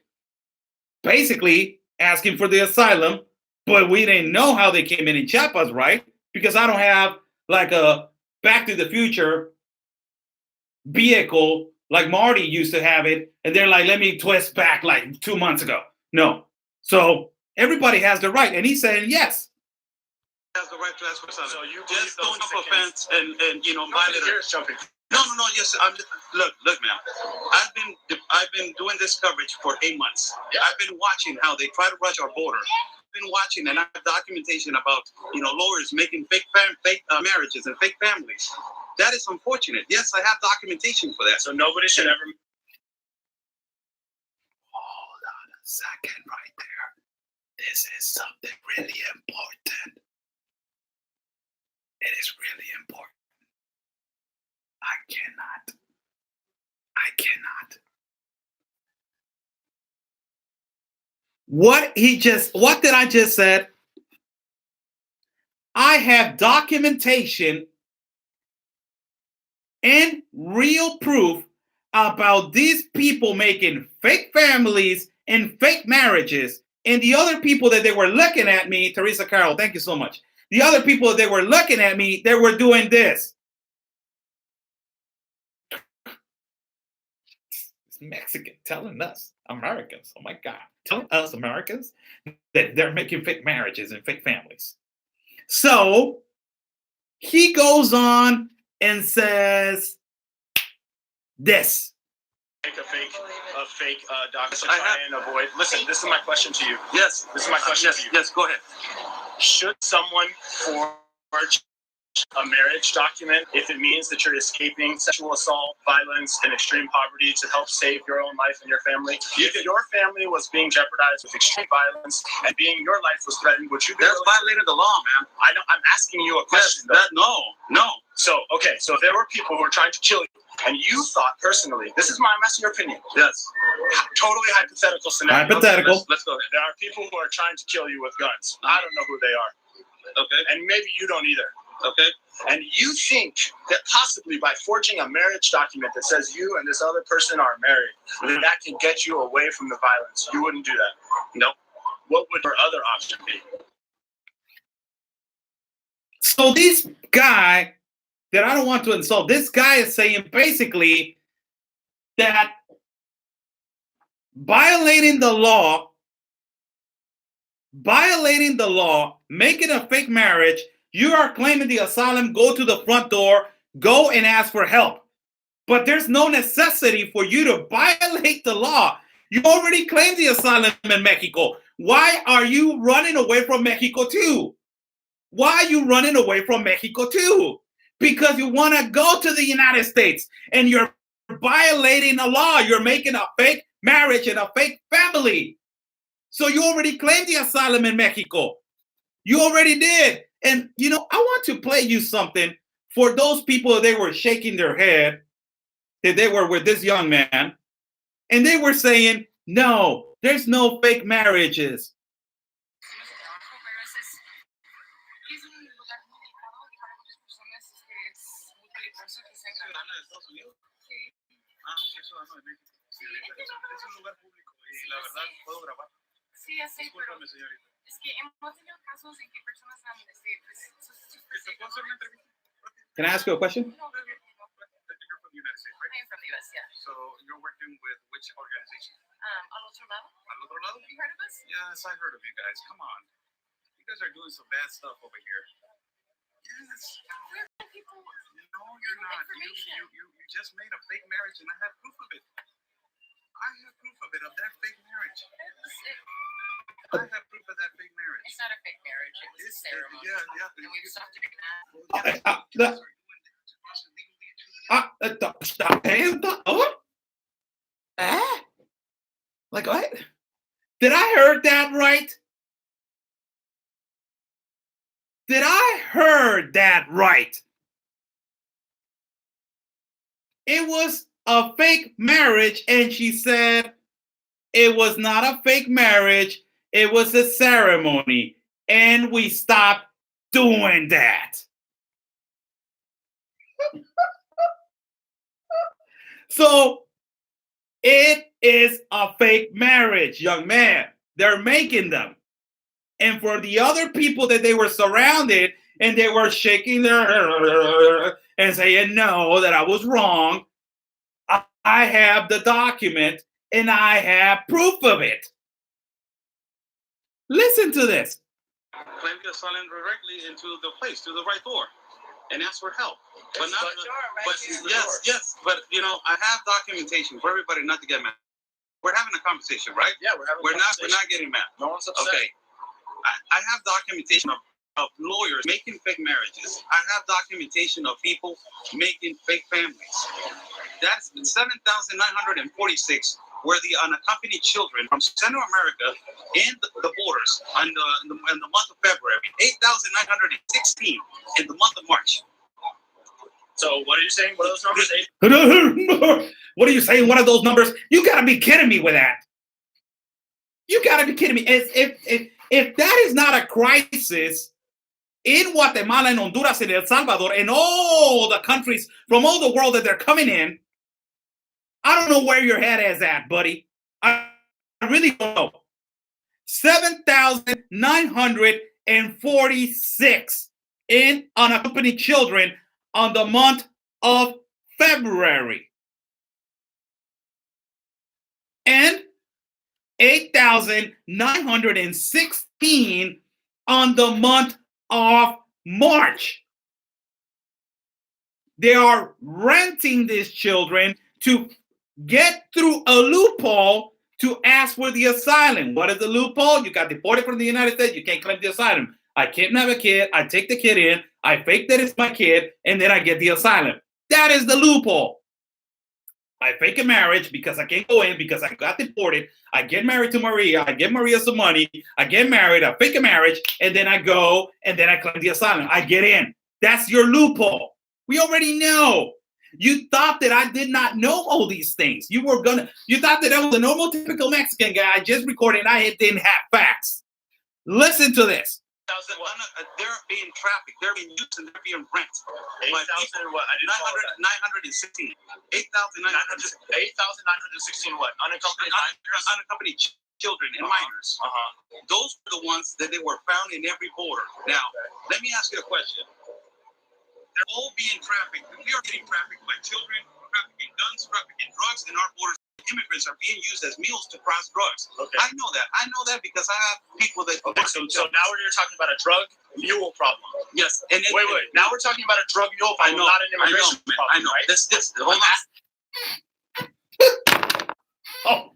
basically asking for the asylum, but we didn't know how they came in Chiapas, right? Because I don't have like a Back to the Future vehicle like Marty used to have it, and they're like, let me twist back like 2 months ago. No. So everybody has the right, and he's saying yes. Has the right to ask for asylum. So you just don't jump a fence and violate it. Jumping. No. Yes, look, man. I've been doing this coverage for 8 months. Yeah. I've been watching how they try to rush our border. I've been watching, and I have documentation about lawyers making fake marriages and fake families. That is unfortunate. Yes, I have documentation for that. So nobody should ever. Hold on a second, right there. This is something really important. It is really important. I cannot. What did I just said? I have documentation and real proof about these people making fake families and fake marriages, and the other people that they were looking at me, Teresa Carroll, thank you so much. The other people that they were looking at me, they were doing this. It's Mexican telling us, Americans, oh my God, telling us Americans that they're making fake marriages and fake families. So he goes on and says this. a fake document to try and avoid. Listen, this is my question to you. Yes. This is my question to you. Yes, go ahead. Should someone forge a marriage document if it means that you're escaping sexual assault, violence, and extreme poverty to help save your own life and your family? If your family was being jeopardized with extreme violence and your life was threatened, would you be? That's violating the law, man. I know. I'm asking you a question. Yes, no. So if there were people who were trying to kill you, and you thought personally, this is I'm asking your opinion. Yes. Totally hypothetical scenario. Hypothetical. Let's go ahead. There are people who are trying to kill you with guns. I don't know who they are. Okay. And maybe you don't either. Okay. And you think that possibly by forging a marriage document that says you and this other person are married, that can get you away from the violence. You wouldn't do that. No. What would your other option be? So this guy that I don't want to insult, this guy is saying basically that violating the law, making a fake marriage, you are claiming the asylum, go to the front door, go and ask for help. But there's no necessity for you to violate the law. You already claimed the asylum in Mexico. Why are you running away from Mexico too? Why are you running away from Mexico too? Because you want to go to the United States and you're violating the law. You're making a fake marriage and a fake family. So you already claimed the asylum in Mexico. You already did. And, I want to play you something for those people they were shaking their head that they were with this young man. And they were saying, no, there's no fake marriages. Sí, ya sé, pero es que hemos tenido casos en que personas han Can I ask you a question? You're from the United States, right? I am from the US, yeah. So you're working with which organization? Al otro lado. Al otro lado? Have you heard of us? Yes, I heard of you guys. Come on. You guys are doing some bad stuff over here. Yes. We're good people. No, you're not. You just made a fake marriage and I have proof of it. I have proof of it, of that fake marriage. I have proof of that fake marriage. It's not a fake marriage. It was a ceremony. Yeah. And we've stopped doing that. Like what? Did I heard that right? Did I heard that right? It was a fake marriage, and she said it was not a fake marriage, it was a ceremony, and we stopped doing that. So it is a fake marriage, young man. They're making them. And for the other people that they were surrounded and they were shaking their head and saying, no, that I was wrong, I have the document and I have proof of it. Listen to this. Claim the asylum directly into the place, to the right door, and ask for help. But not. Yes. But I have documentation for everybody not to get mad. We're having a conversation, right? Yeah, we're not getting mad. No one's upset. Okay. I have documentation of lawyers making fake marriages. I have documentation of people making fake families. That's 7,946 were the unaccompanied children from Central America in the borders in the month of February. 8,916 in the month of March. So what are you saying? What are those numbers? What are you saying? What are those numbers? You gotta be kidding me with that. You gotta be kidding me. If that is not a crisis in Guatemala, in Honduras, in El Salvador, in all the countries from all the world that they're coming in, I don't know where your head is at, buddy. I really don't know. 7,946 in unaccompanied children on the month of February. And 8,916 on the month of March. They are renting these children to get through a loophole to ask for the asylum. What is the loophole? You got deported from the United States. You can't claim the asylum. I kidnap a kid. I take the kid in. I fake that it's my kid, and then I get the asylum. That is the loophole. I fake a marriage because I can't go in because I got deported. I get married to Maria. I give Maria some money. I get married. I fake a marriage, and then I go, and then I claim the asylum. I get in. That's your loophole. We already know. You thought that I did not know all these things. You thought that I was a normal, typical Mexican guy just recording. I didn't have facts. Listen to this. They're being trafficked. They're being used and they're being rented. 8,000 what? I didn't follow that. 916. 8,916 what? Unaccompanied children and minors. Those were the ones that they were found in every border. Now, let me ask you a question. They're all being trafficked. We are getting trafficked by children, trafficking guns, trafficking drugs, and our borders. Immigrants are being used as mules to cross drugs. Okay. I know that. I know that because I have people that. Okay, so now we're talking about a drug mule problem. Yes. And wait. Now we're talking about a drug mule problem, not an immigration problem. I know. Right? This. Hold Oh. on.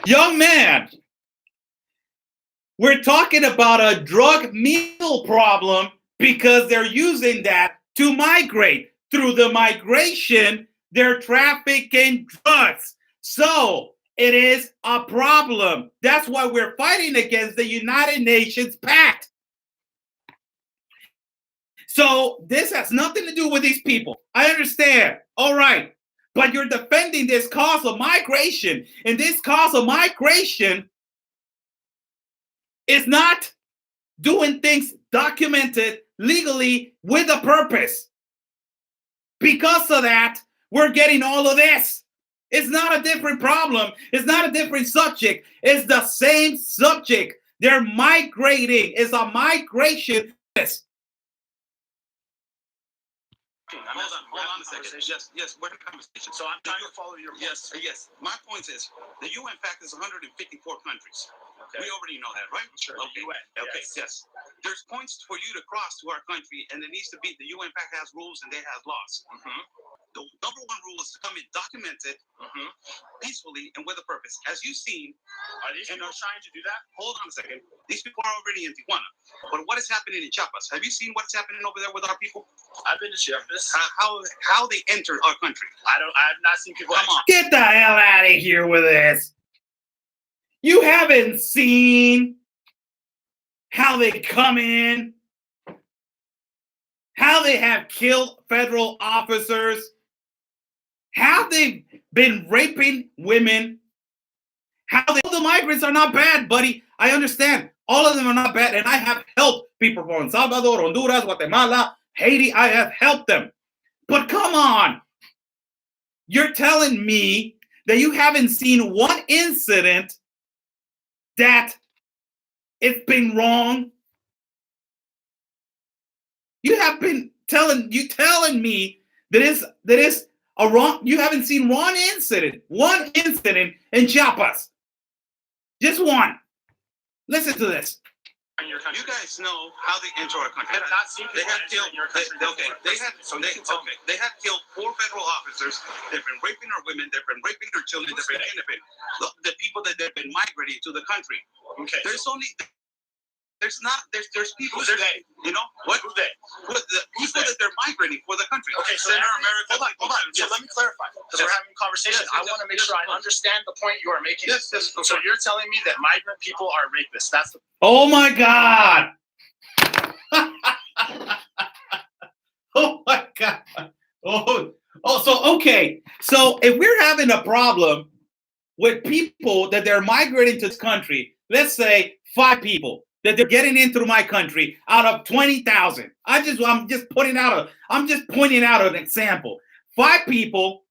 Young man, we're talking about a drug mule problem because they're using that to migrate. Through the migration, they're trafficking drugs. So it is a problem. That's why we're fighting against the United Nations Pact. So this has nothing to do with these people. I understand. All right. But you're defending this cause of migration. And this cause of migration is not doing things documented legally with a purpose. Because of that, we're getting all of this. It's not a different problem. It's not a different subject. It's the same subject. They're migrating. It's a migration. Hold on a second. Yes, we're in conversation. So I'm trying to follow your point. Yes. My point is, the UN fact is 154 countries. Okay. We already know that, right? Sure. Okay. The UN. Okay. Yes. There's points for you to cross to our country, and there needs to be the UN pact has rules and they have laws. The number one rule is to come in documented, peacefully, and with a purpose. As you've seen, are these people trying to do that? Hold on a second. These people are already in Tijuana. But what is happening in Chiapas? Have you seen what's happening over there with our people? I've been to Chiapas. How they entered our country? I have not seen people. Come on. Get the hell out of here with this. You haven't seen how they come in, how they have killed federal officers, how they've been raping women, how the migrants are not bad, buddy. I understand. All of them are not bad, and I have helped people from El Salvador, Honduras, Guatemala, Haiti. I have helped them. But come on. You're telling me that you haven't seen one incident that it's been wrong? You have been telling me that is a wrong. You haven't seen one incident in Chiapas. Just one. Listen to this. In your country. You guys know how they enter our country. I have not seen people enter in your country. They had killed 4 federal officers. They've been raping our women. They've been raping their children. They've been kidnapping the people that they've been migrating to the country. Okay. There's people. Who's they? You know what? Who they? The people that they're migrating for the country. Okay, so hold on. So let me clarify, because we're having a conversation. I want to make sure I understand the point you are making. Yes. So you're telling me that migrant people are rapists? That's the. Oh my God! Oh my God! So okay. So if we're having a problem with people that they're migrating to this country, let's say 5 people that they're getting in through my country out of 20,000. I'm just pointing out an example. 5 people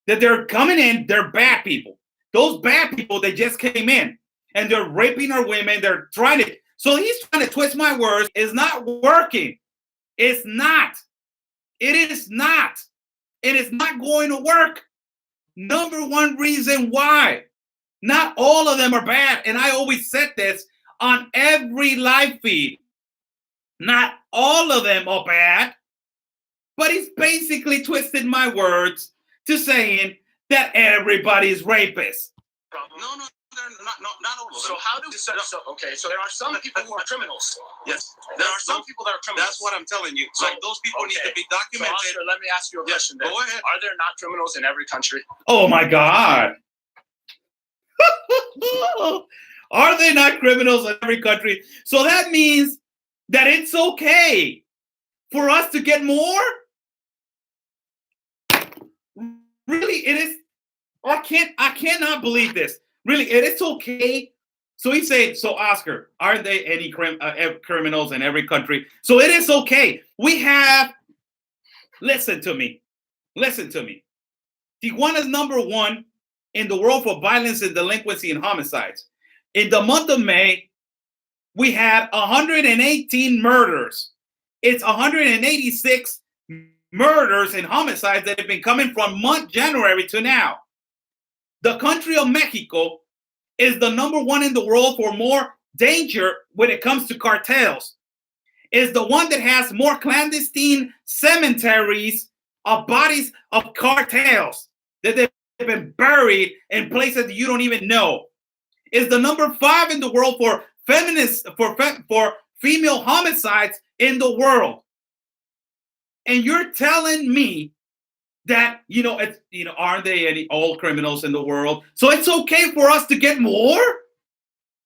that they're coming in, they're bad people. Those bad people, they just came in and they're raping our women. They're trying to. So he's trying to twist my words. It's not working. It's not. It is not. It is not going to work. Number one reason why. Not all of them are bad. And I always said this on every live feed. Not all of them are bad. But he's basically twisted my words to saying that everybody's rapists. No, they're not all of them. So how do so okay? So there are some people who are criminals. Yes, There are some people that are criminals. That's what I'm telling you. So those people need to be So documented. Oscar, let me ask you a question. Then. Go ahead. Are there not criminals in every country? Oh my God. Are they not criminals in every country? So that means that it's okay for us to get more? Really, it is. I cannot believe this. Really, it is okay. So he said, so Oscar, are there any criminals in every country? So it is okay. We have, listen to me. Tijuana is number 1 in the world for violence and delinquency and homicides. In the month of May, we had 118 murders. It's 186 murders and homicides that have been coming from month January to now. The country of Mexico is the number 1 in the world for more danger when it comes to cartels. Is the one that has more clandestine cemeteries of bodies of cartels that they've been buried in places that you don't even know. Is the number 5 in the world for for female homicides in the world. And you're telling me that, it's, aren't they any all criminals in the world? So it's okay for us to get more?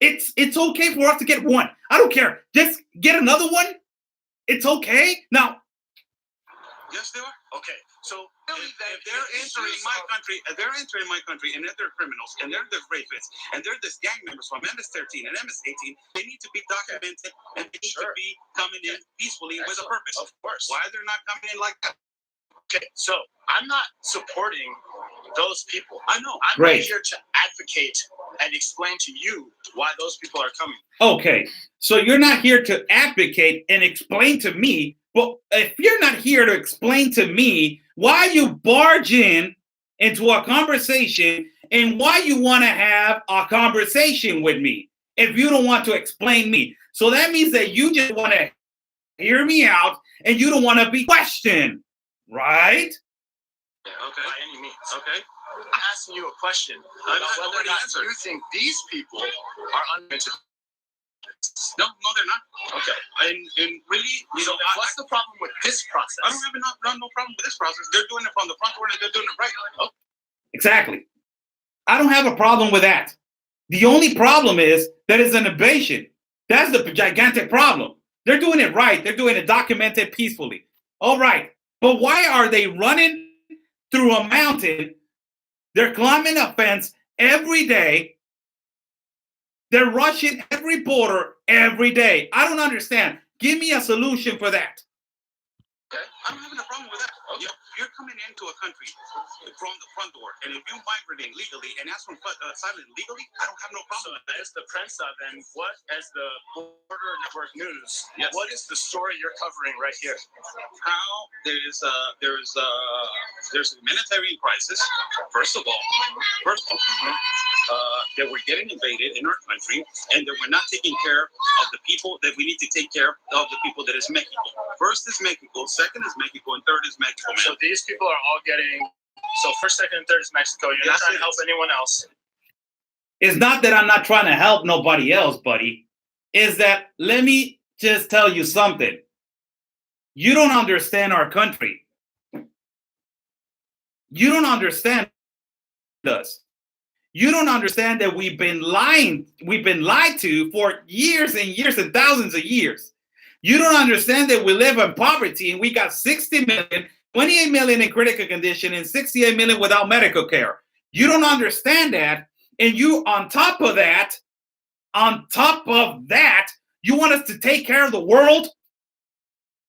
It's okay for us to get 1. I don't care. Just get another one. It's okay. Now, Yes, they are. Okay, so If they're entering my country, and they're criminals, and they're the rapists, and they're the gang members from MS-13 and MS-18, they need to be documented, and they need to be coming in peacefully with a purpose. Of course. Why they're not coming in like that? Okay, so I'm not supporting those people. I know. I'm Right. not here to advocate and explain to you why those people are coming. okay, so you're not here to advocate and explain to me, but if you're not here to explain to me why you barge into a conversation and why you want to have a conversation with me if you don't want to explain me. So that means that you just want to hear me out and you don't want to be questioned, right? Yeah, okay. By any means. Okay. I'm asking you a question I about whether or already not answered. you think these people are unmentioned. No, they're not. Okay. And really, So then what's the problem with this process? I don't have no problem with this process. They're doing it from the front door and they're doing it right. Oh, Exactly. I don't have a problem with that. The only problem is that it's an invasion. That's the gigantic problem. They're doing it right. They're doing it documented peacefully. All right. But why are they running through a mountain? They're climbing a fence every day. They're rushing every border every day. I don't understand. Give me a solution for that. okay. I'm having a problem with that. You're coming into a country from the front door, and if you migrate legally and ask for asylum legally, I don't have no So problem. as the Prensa, then what, as the Border Network News, Yes. what is the story you're covering right here? How there's a humanitarian crisis. First of all, that we're getting invaded in our country, and that we're not taking care of the people that we need to take care of, the people that is Mexico. First is Mexico, second is Mexico, and third is Mexico, man. So these people are all getting. So first, second, and third is Mexico. You're not Yes, trying it to help is. anyone else. It's not that I'm not trying to help nobody else, buddy. Is that, let me just tell you something. You don't understand our country. You don't understand us. You don't understand that we've been lied to for years and years and thousands of years. You don't understand that we live in poverty and we got 60 million, 28 million in critical condition and 68 million without medical care. You don't understand that. And you, on top of that, you want us to take care of the world?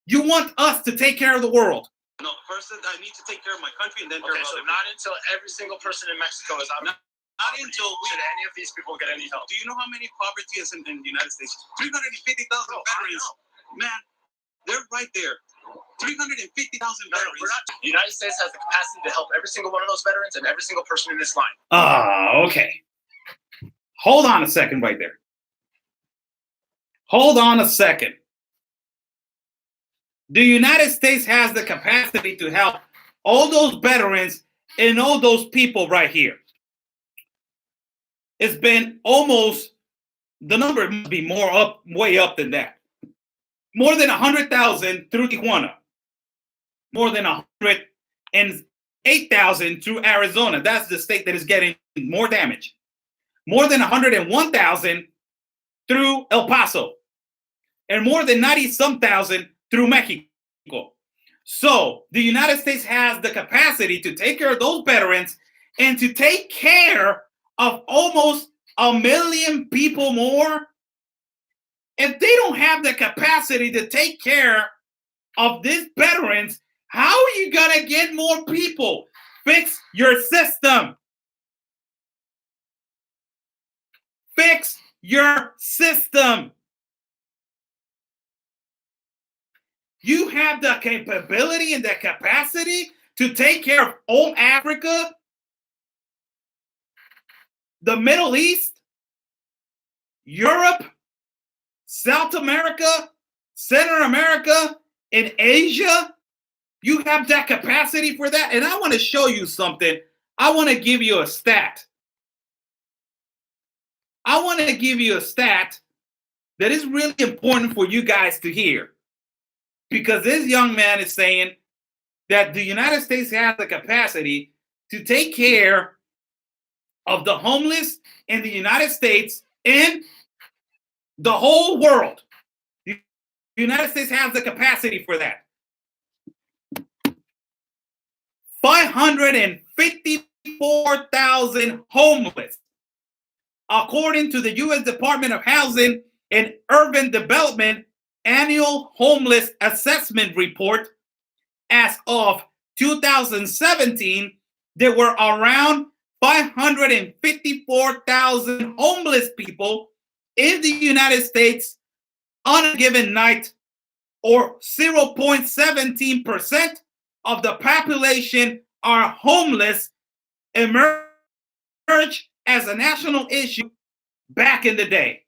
You want us to take care of the world? No, first I need to take care of my country, and then Okay, so not until every single person in Mexico is out. Not until should any of these people get any help. Do you know how many poverty is in the United States? 350,000 veterans. Man, they're right there. 350,000 veterans. We're not. The United States has the capacity to help every single one of those veterans and every single person in this line. Okay. Hold on a second right there. Hold on a second. The United States has the capacity to help all those veterans and all those people right here. It's been almost, the number must be more up, way up than that. More than 100,000 through Tijuana. More than 108,000 through Arizona. That's the state that is getting more damage. More than 101,000 through El Paso. And more than 90-some thousand through Mexico. So the United States has the capacity to take care of those veterans and to take care of almost 1 million people more. If they don't have the capacity to take care of these veterans, how are you gonna get more people? Fix your system. Fix your system. You have the capability and the capacity to take care of all Africa, the Middle East, Europe, South America, Central America, and Asia. You have that capacity for that. And I want to show you something. I want to give you a stat. I want to give you a stat that is really important for you guys to hear. Because this young man is saying that the United States has the capacity to take care of the homeless in the United States and the whole world. The United States has the capacity for that. 554,000 homeless, according to the U.S. Department of Housing and Urban Development Annual Homeless Assessment Report. As of 2017, there were around 554,000 homeless people in the United States on a given night, or 0.17% of the population are homeless, emerged as a national issue back in the day.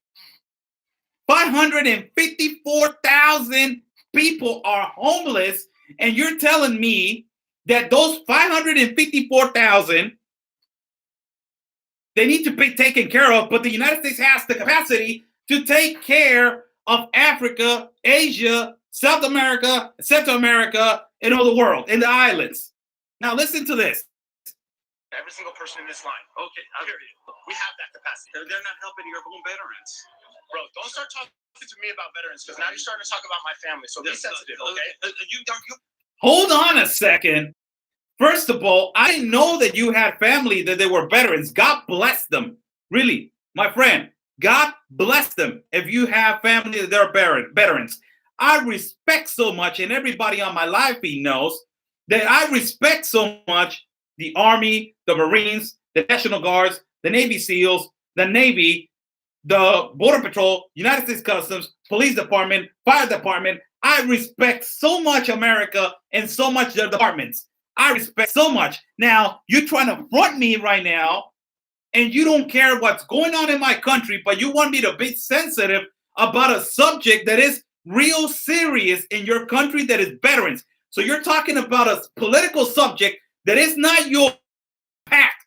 554,000 people are homeless, and you're telling me that those 554,000, they need to be taken care of, but the United States has the capacity to take care of Africa, Asia, South America, Central America, and all the world, and the islands. Now listen to this. Every single person in this line. Okay, I hear you. We have that capacity. They're not helping your own veterans. Bro, don't start talking to me about veterans, because now you're starting to talk about my family. So be sensitive, okay? Hold on a second. First of all, I didn't know that you had family that they were veterans. God bless them. Really, my friend, God bless them if you have family that they're veterans. I respect so much, and everybody on my live feed knows that I respect so much the Army, the Marines, the National Guards, the Navy SEALs, the Navy, the Border Patrol, United States Customs, Police Department, Fire Department. I respect so much America and so much the departments. I respect so much. Now, you're trying to front me right now, and you don't care what's going on in my country, but you want me to be sensitive about a subject that is real serious in your country, that is veterans. So you're talking about a political subject that is not your pact.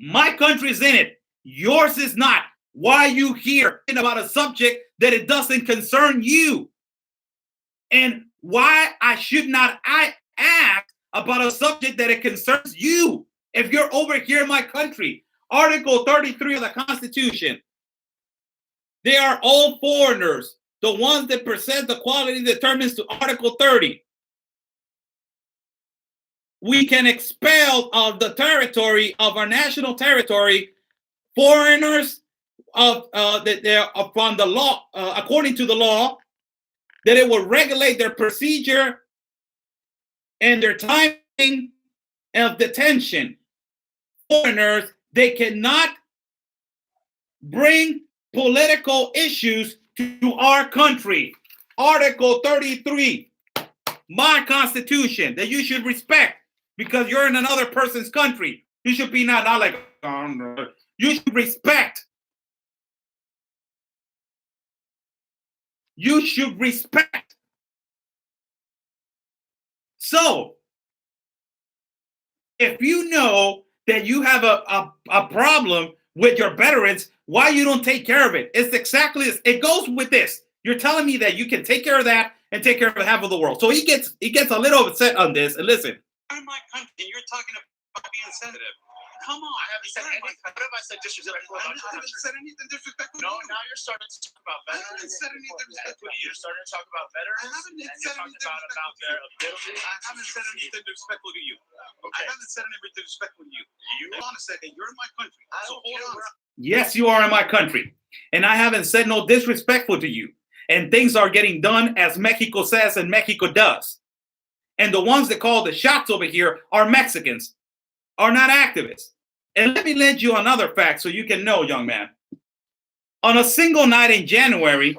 My country's in it. Yours is not. Why are you here about a subject that it doesn't concern you? And why I should not act about a subject that it concerns you if you're over here in my country? Article 33 of the Constitution. They are all foreigners. The ones that present the quality determines to Article 30. We can expel of the territory of our national territory foreigners that they're upon the law, according to the law, that it will regulate their procedure and their timing of detention. Foreigners, they cannot bring political issues to our country. Article 33, my Constitution, that you should respect because you're in another person's country. You should be not like, you should respect. You should respect So, if you know that you have a problem with your veterans, why you don't take care of it? It's exactly this. It goes with this. You're telling me that you can take care of that and take care of half of the world. So he gets a little upset on this. And listen, In my country, and you're talking about being sensitive. Come on. I haven't said anything. What have I said disrespectful I about your haven't country? said anything disrespectful. No, now you're starting to talk about I veterans. haven't said anything disrespectful. You're starting to talk about veterans. I haven't and said you're talking anything about their ability. I haven't said anything disrespectful to you. Okay. I haven't said anything disrespectful to you. Hold on a second. You're in my country. So hold on. yes, you are in my country. And I haven't said no disrespectful to you. And things are getting done as Mexico says and Mexico does. And the ones that call the shots over here are Mexicans, are not activists. And let me lend you another fact so you can know, young man. On a single night in January,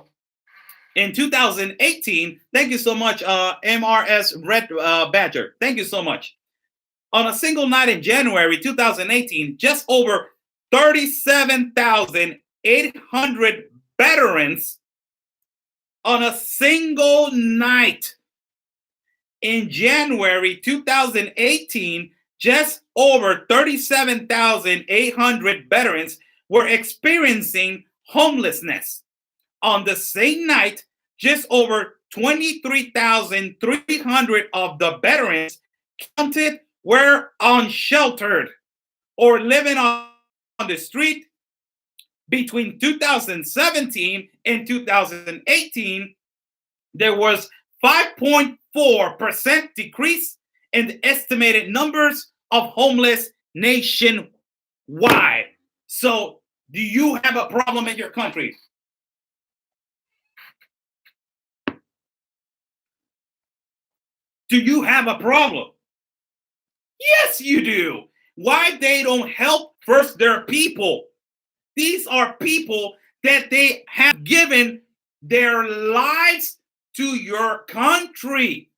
in 2018, thank you so much, MRS Red Badger. Thank you so much. On a single night in January 2018, just over 37,800 veterans on a single night. In January 2018, just over 37,800 veterans were experiencing homelessness. On the same night, just over 23,300 of the veterans counted were unsheltered or living on the street. Between 2017 and 2018, there was 5.4% decrease in the estimated numbers of homeless nationwide. So, do you have a problem in your country? Do you have a problem? Yes, you do. Why they don't help first their people? These are people that they have given their lives to your country.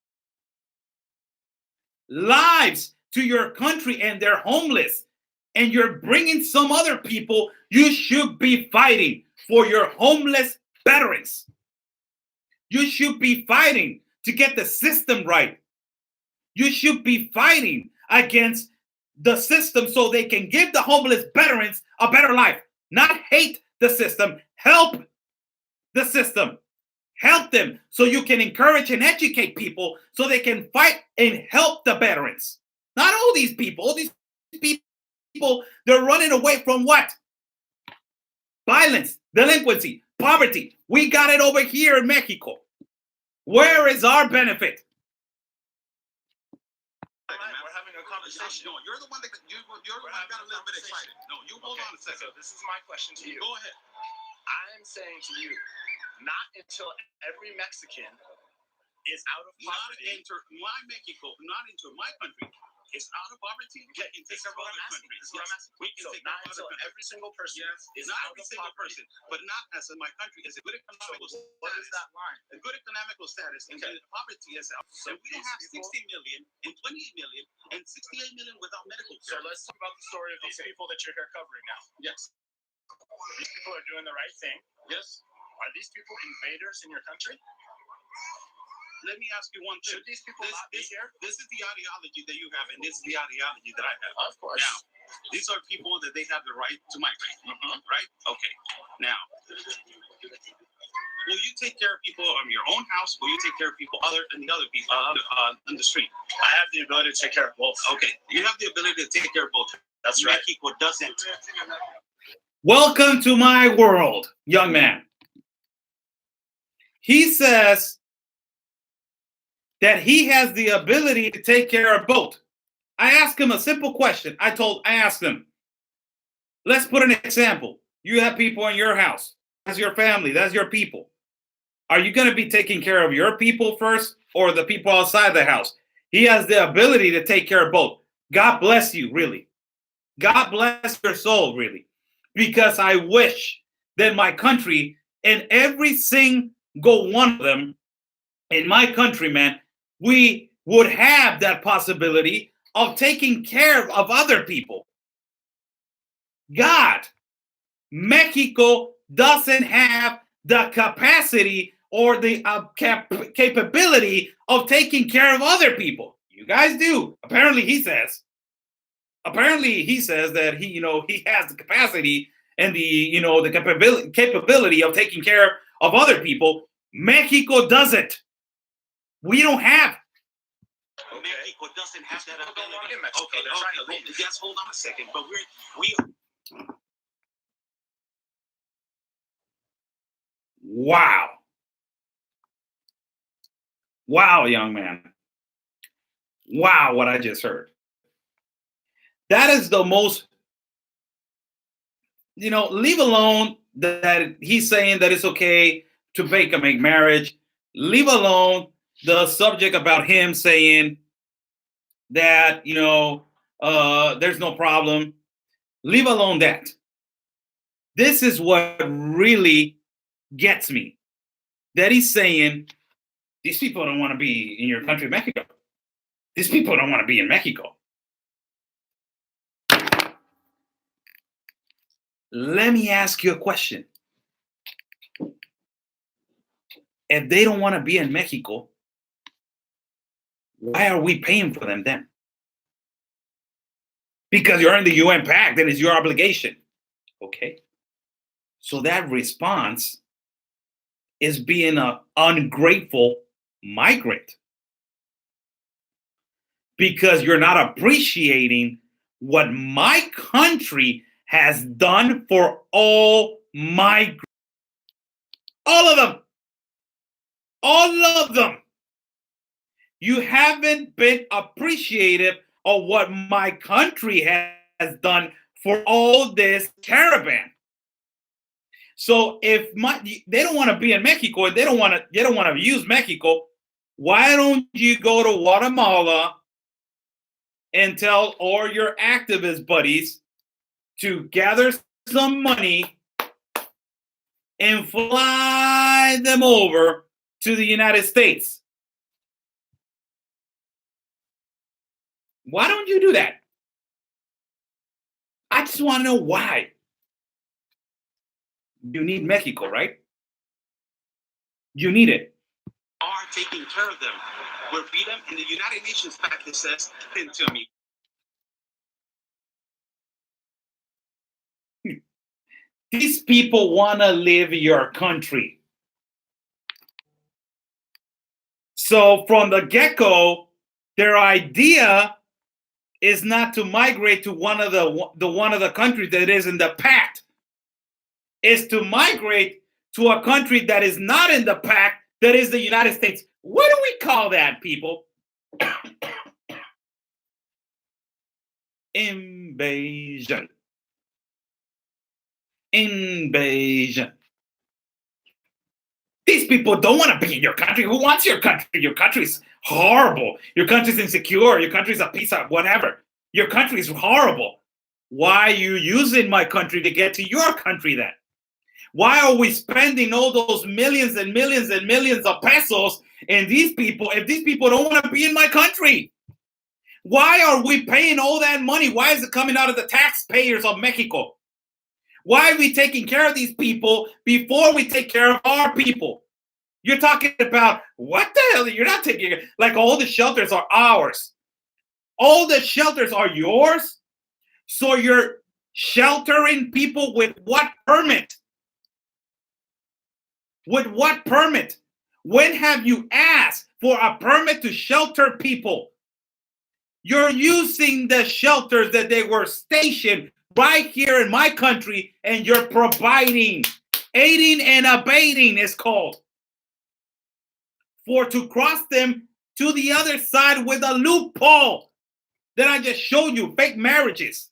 Lives to your country, and they're homeless. And you're bringing some other people. You should be fighting for your homeless veterans. You should be fighting to get the system right. You should be fighting against the system so they can give the homeless veterans a better life. Not hate the system, help the system. Help them so you can encourage and educate people so they can fight and help the veterans. Not all these people. All these people, they're running away from what? Violence, delinquency, poverty. We got it over here in Mexico. Where is our benefit? We're having a conversation. No, you're the one that got a little bit excited. No, you hold on a second. So this is my question to you. Go ahead. I'm saying to you, not until every Mexican is out of Not poverty. enter my Mexico, not into my country. Is out of poverty. We can take care of other countries. This is what I'm asking. We can So take not care of until other countries. every single person is Not out every of single poverty. person, but not as in my country. Is a good economical So what is status. that line? A good economical status and Okay. the poverty is out. So And we don't have these people- 60 million and 28 million and 68 million without medical So care. let's talk about the story of these people that you're here covering now. Yes. These people are doing the right thing. Yes. Are these people invaders in your country? Let me ask you one thing. Should these people not be here? This is the ideology that you have, and this is the ideology that I have. Of course. Now, these are people that they have the right to migrate, right? Okay. Now, will you take care of people on your own house? Will you take care of people than the other people on the street? I have the ability to take care of both. Okay. You have the ability to take care of both. That's right. Mexico doesn't. Welcome to my world, young man. He says that he has the ability to take care of both. I asked him a simple question. I asked him, let's put an example. You have people in your house. That's your family. That's your people. Are you going to be taking care of your people first or the people outside the house? He has the ability to take care of both. God bless you, really. God bless your soul, really. Because I wish that my country and every single one of them in my country, man, we would have that possibility of taking care of other people. God, Mexico doesn't have the capacity or the capability of taking care of other people. You guys do. Apparently, he says. Apparently, he says that he has the capacity and the capability of taking care of other people. Mexico doesn't. We don't have. Mexico doesn't have that People don't want ability. in Mexico. Okay, They're trying to leave. yes, hold on a second. But we Wow. Wow, young man. Wow, what I just heard. That is the most, leave alone that he's saying that it's okay to make marriage. Leave alone the subject about him saying that, there's no problem. Leave alone that. This is what really gets me. That he's saying, these people don't want to be in your country, Mexico. These people don't want to be in Mexico. Let me ask you a question. If they don't want to be in Mexico, why are we paying for them then? Because you're in the UN Pact and it's your obligation. Okay. So that response is being an ungrateful migrant. Because you're not appreciating what my country has done for all migrants. All of them. All of them. You haven't been appreciative of what my country has done for all this caravan. So if they don't want to be in Mexico and they don't want to use Mexico, why don't you go to Guatemala and tell all your activist buddies to gather some money and fly them over to the United States? Why don't you do that? I just want to know why. You need Mexico, right? You need it. are taking care of them. We're freedom, and the United Nations Pact that says, "Listen to me." These people want to live in your country. So from the get-go, their idea is not to migrate to one of the countries that is in the pact. Is to migrate to a country that is not in the pact, that is the United States. What do we call that, people? Invasion. Invasion. These people don't want to be in your country. Who wants your country? Your country's horrible. Your country's insecure. Your country's a piece of whatever. Your country's horrible. Why are you using my country to get to your country then? Why are we spending all those millions and millions and millions of pesos in these people if these people don't want to be in my country? Why are we paying all that money? Why is it coming out of the taxpayers of Mexico? Why are we taking care of these people before we take care of our people? You're talking about, what the hell? You're not taking care. Like, all the shelters are ours. All the shelters are yours. So you're sheltering people with what permit? With what permit? When have you asked for a permit to shelter people? You're using the shelters that they were stationed right here in my country, and you're providing, aiding and abetting is called, for to cross them to the other side with a loophole that I just showed you, fake marriages.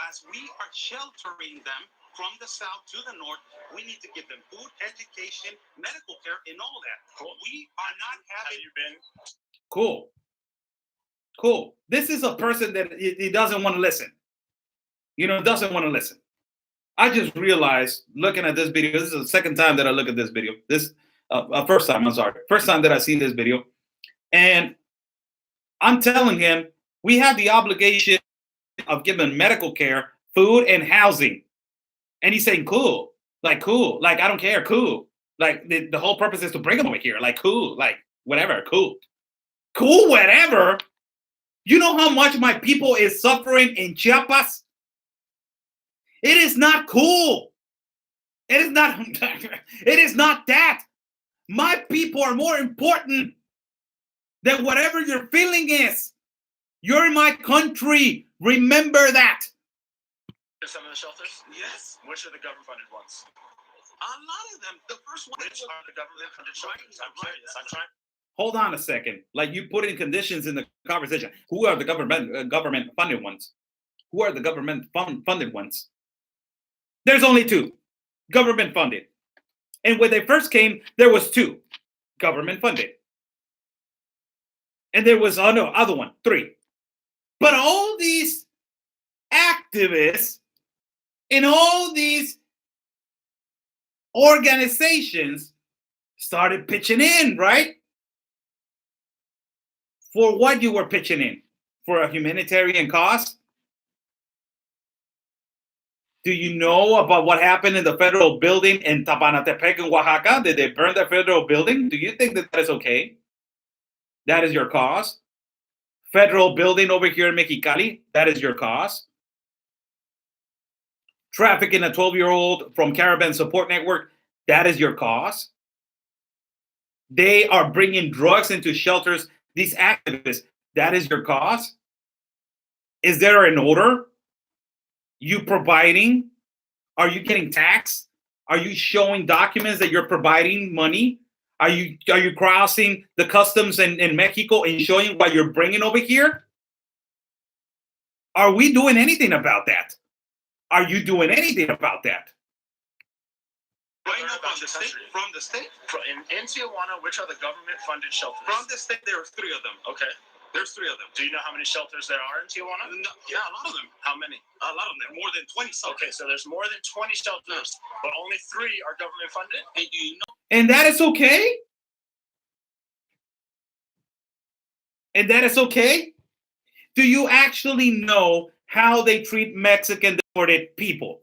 As we are sheltering them from the south to the north, we need to give them food, education, medical care, and all that. Cool. We are not having. Have you been? Cool. Cool. This is a person that he doesn't want to listen. Doesn't want to listen. I just realized, looking at this video, this is the second time that I look at this video. First time that I see this video. And I'm telling him, we have the obligation of giving medical care, food, and housing. And he's saying, cool. Like, cool. Like, I don't care. Cool. Like, the whole purpose is to bring them over here. Like, cool. Like, whatever. Cool. Cool, whatever. You know how much my people is suffering in Chiapas? It is not cool. It is not. It is not that. My people are more important than whatever your feeling is. You're in my country. Remember that. Some of the shelters? Yes, Which are the government-funded ones? a lot of them. The first one Which are the government-funded shelters? I'm trying. Hold on a second. Like, you put in conditions in the conversation. Who are the government funded ones? Who are the government funded ones? There's only two, government funded. And when they first came, there was two, government funded. And there was other one, three. But all these activists and all these organizations started pitching in, right? For what you were pitching in? For a humanitarian cause? Do you know about what happened in the federal building in Tapanatepec in Oaxaca? Did they burn the federal building? Do you think that is okay? That is your cause? Federal building over here in Mexicali? That is your cause? Trafficking a 12-year-old from Caravan Support Network? That is your cause? They are bringing drugs into shelters. These activists, that is your cause? Is there an order? You providing? Are you getting taxed? Are you showing documents that you're providing money? Are you crossing the customs in Mexico and showing what you're bringing over here? Are we doing anything about that? Are you doing anything about that? Right now, from the state. In Tijuana, which are the government-funded shelters? From the state, there's three of them. Okay. There's three of them. Do you know how many shelters there are in Tijuana? No, yeah, a lot of them. How many? A lot of them. More than 20 something. Okay, so there's more than 20 shelters, but only 3 are government-funded. And you know, And that is okay? And that is okay? Do you actually know how they treat Mexican deported people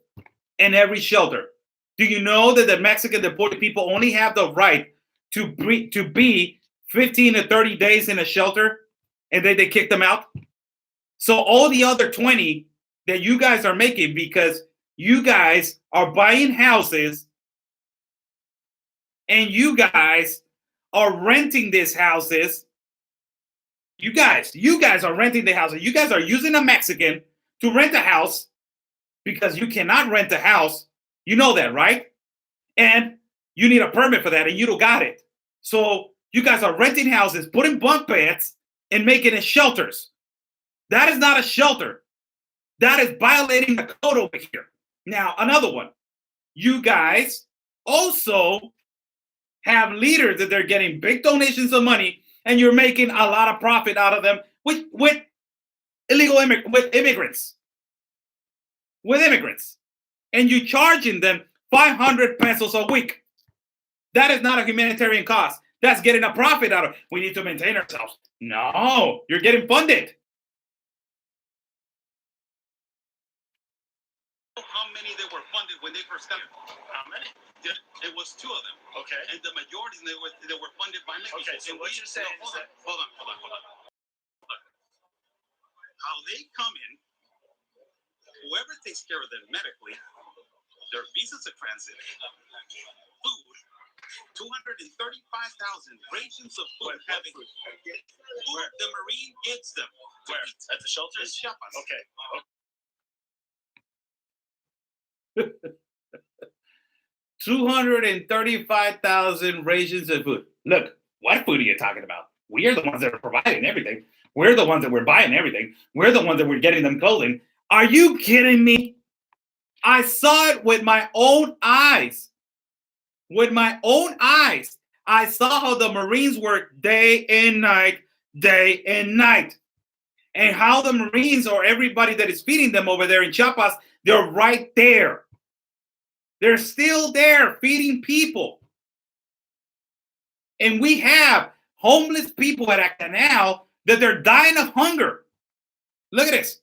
in every shelter? Do you know that the Mexican deported people only have the right to be 15 to 30 days in a shelter and then they kick them out? So all the other 20 that you guys are making because you guys are buying houses and you guys are renting these houses. You guys are renting the houses. You guys are using a Mexican to rent a house because you cannot rent a house. You know that, right? And you need a permit for that, and you don't got it. So you guys are renting houses, putting bunk beds, and making it shelters. That is not a shelter. That is violating the code over here. Now, another one. You guys also have leaders that they're getting big donations of money, and you're making a lot of profit out of them with immigrants. With immigrants. And you're charging them 500 pesos a week. That is not a humanitarian cost. That's getting a profit out of it. We need to maintain ourselves. No, you're getting funded. how many they were funded when they first got here? How many? It was 2 of them. Okay. And the majority they were funded by Mexico. Okay, so what you're saying is that... Hold on. How they come in, whoever takes care of them medically, their visas of transit, food, 235,000 rations of food. Food the Marine gives them. Where? At the shelters? In Chiapas. Okay. 235,000 rations of food. Look, what food are you talking about? We are the ones that are providing everything. We're the ones that we're buying everything. We're the ones that we're getting them clothing. Are you kidding me? I saw it with my own eyes. With my own eyes. I saw how the Marines work day and night. And how the Marines or everybody that is feeding them over there in Chiapas, they're right there. They're still there feeding people. And we have homeless people at a canal that they're dying of hunger. Look at this.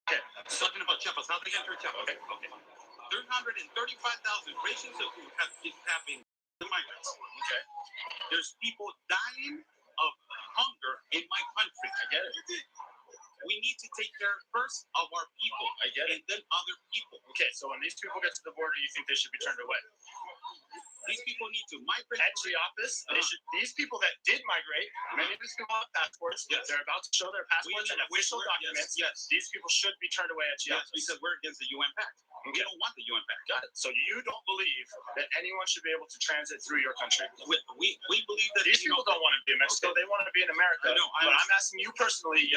Okay. Talking about Chiapas. How they enter Chiapas. Okay. 335,000 rations of food have been migrants. Okay. There's people dying of hunger in my country. I get it. We need to take care first of our people. I get it. And then other people. Okay, so when these people get to the border, you think they should be turned away? These people need to migrate. At Chiapas, these people that did migrate, many of these people have passports. Yes. They're about to show their passports and official documents. Yes. These people should be turned away at Chiapas. Yes, because we're against the UN Pact. Okay. We don't want the UN Pact. Got it. So you don't believe that anyone should be able to transit through your country? We believe that these people don't want to be in Mexico. Okay. They want to be in America. No, but I'm asking you personally.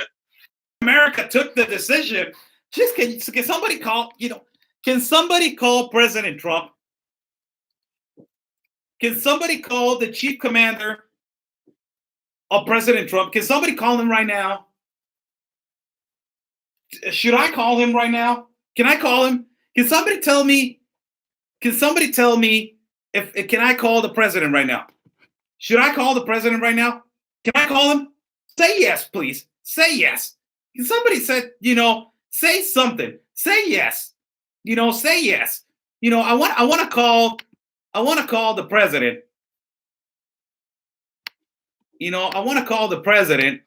America took the decision. Just can somebody call? Can somebody call President Trump? Can somebody call the chief commander of President Trump? Can somebody call him right now? Should I call him right now? Can I call him? Can somebody tell me? Can somebody tell me if can I call the president right now? Should I call the president right now? Can I call him? Say yes, please. Say yes. Can somebody say, say something. Say yes. Say yes. I want to call the president. I want to call the president.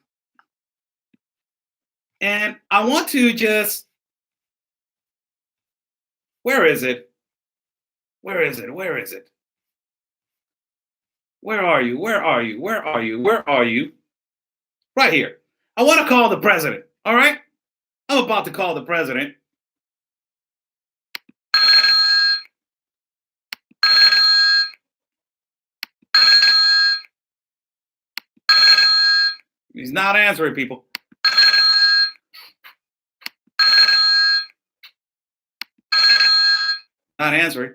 And I want to just, where is it? Where is it? Where is it? Where are you? Where are you? Where are you? Where are you? Right here. I want to call the president. All right? I'm about to call the president. He's not answering, people. Not answering.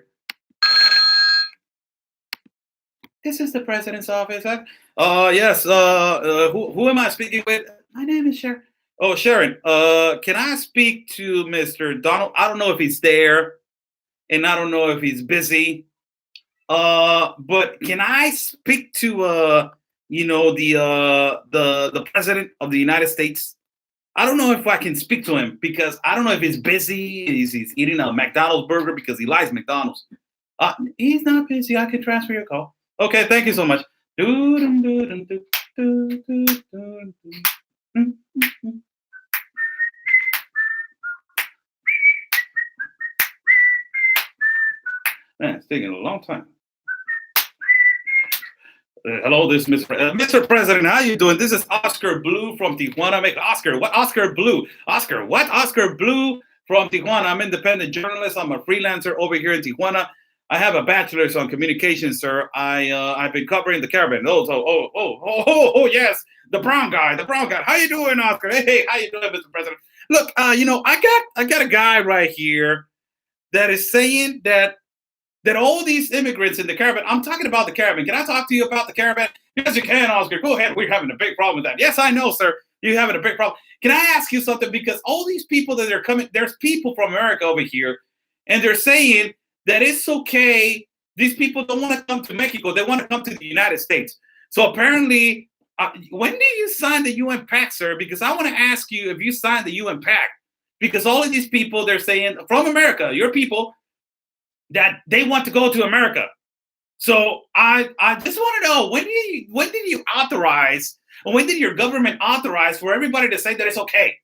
This is the president's office. Yes. Who am I speaking with? My name is Sharon. Oh, Sharon. Can I speak to Mr. Donald? I don't know if he's there, and I don't know if he's busy. But can I speak to the president of the United States? I don't know if I can speak to him because I don't know if he's busy. He's eating a McDonald's burger because he likes McDonald's. He's not busy. I can transfer your call. Okay, thank you so much. Man, it's taking a long time. Hello, this is Mr. President. How you doing? This is Oscar Blue from Tijuana. Oscar, what? Oscar Blue. Oscar, what? Oscar Blue from Tijuana. I'm an independent journalist. I'm a freelancer over here in Tijuana. I have a bachelor's on communications, sir. I've been covering the Caribbean. Yes, the brown guy. How you doing, Oscar? Hey, how you doing, Mr. President? Look, I got a guy right here that is saying that all these immigrants in the Caribbean, I'm talking about the Caribbean. Can I talk to you about the Caribbean? Yes, you can, Oscar. Go ahead. We're having a big problem with that. Yes, I know, sir. You're having a big problem. Can I ask you something? Because all these people that are coming, there's people from America over here, and they're saying that it's okay. These people don't want to come to Mexico. They want to come to the United States. So apparently, when did you sign the UN Pact, sir? Because I want to ask you if you signed the UN Pact. Because all of these people, they're saying, from America, your people, that they want to go to America. So I just want to know, when did you authorize, or when did your government authorize for everybody to say that it's okay?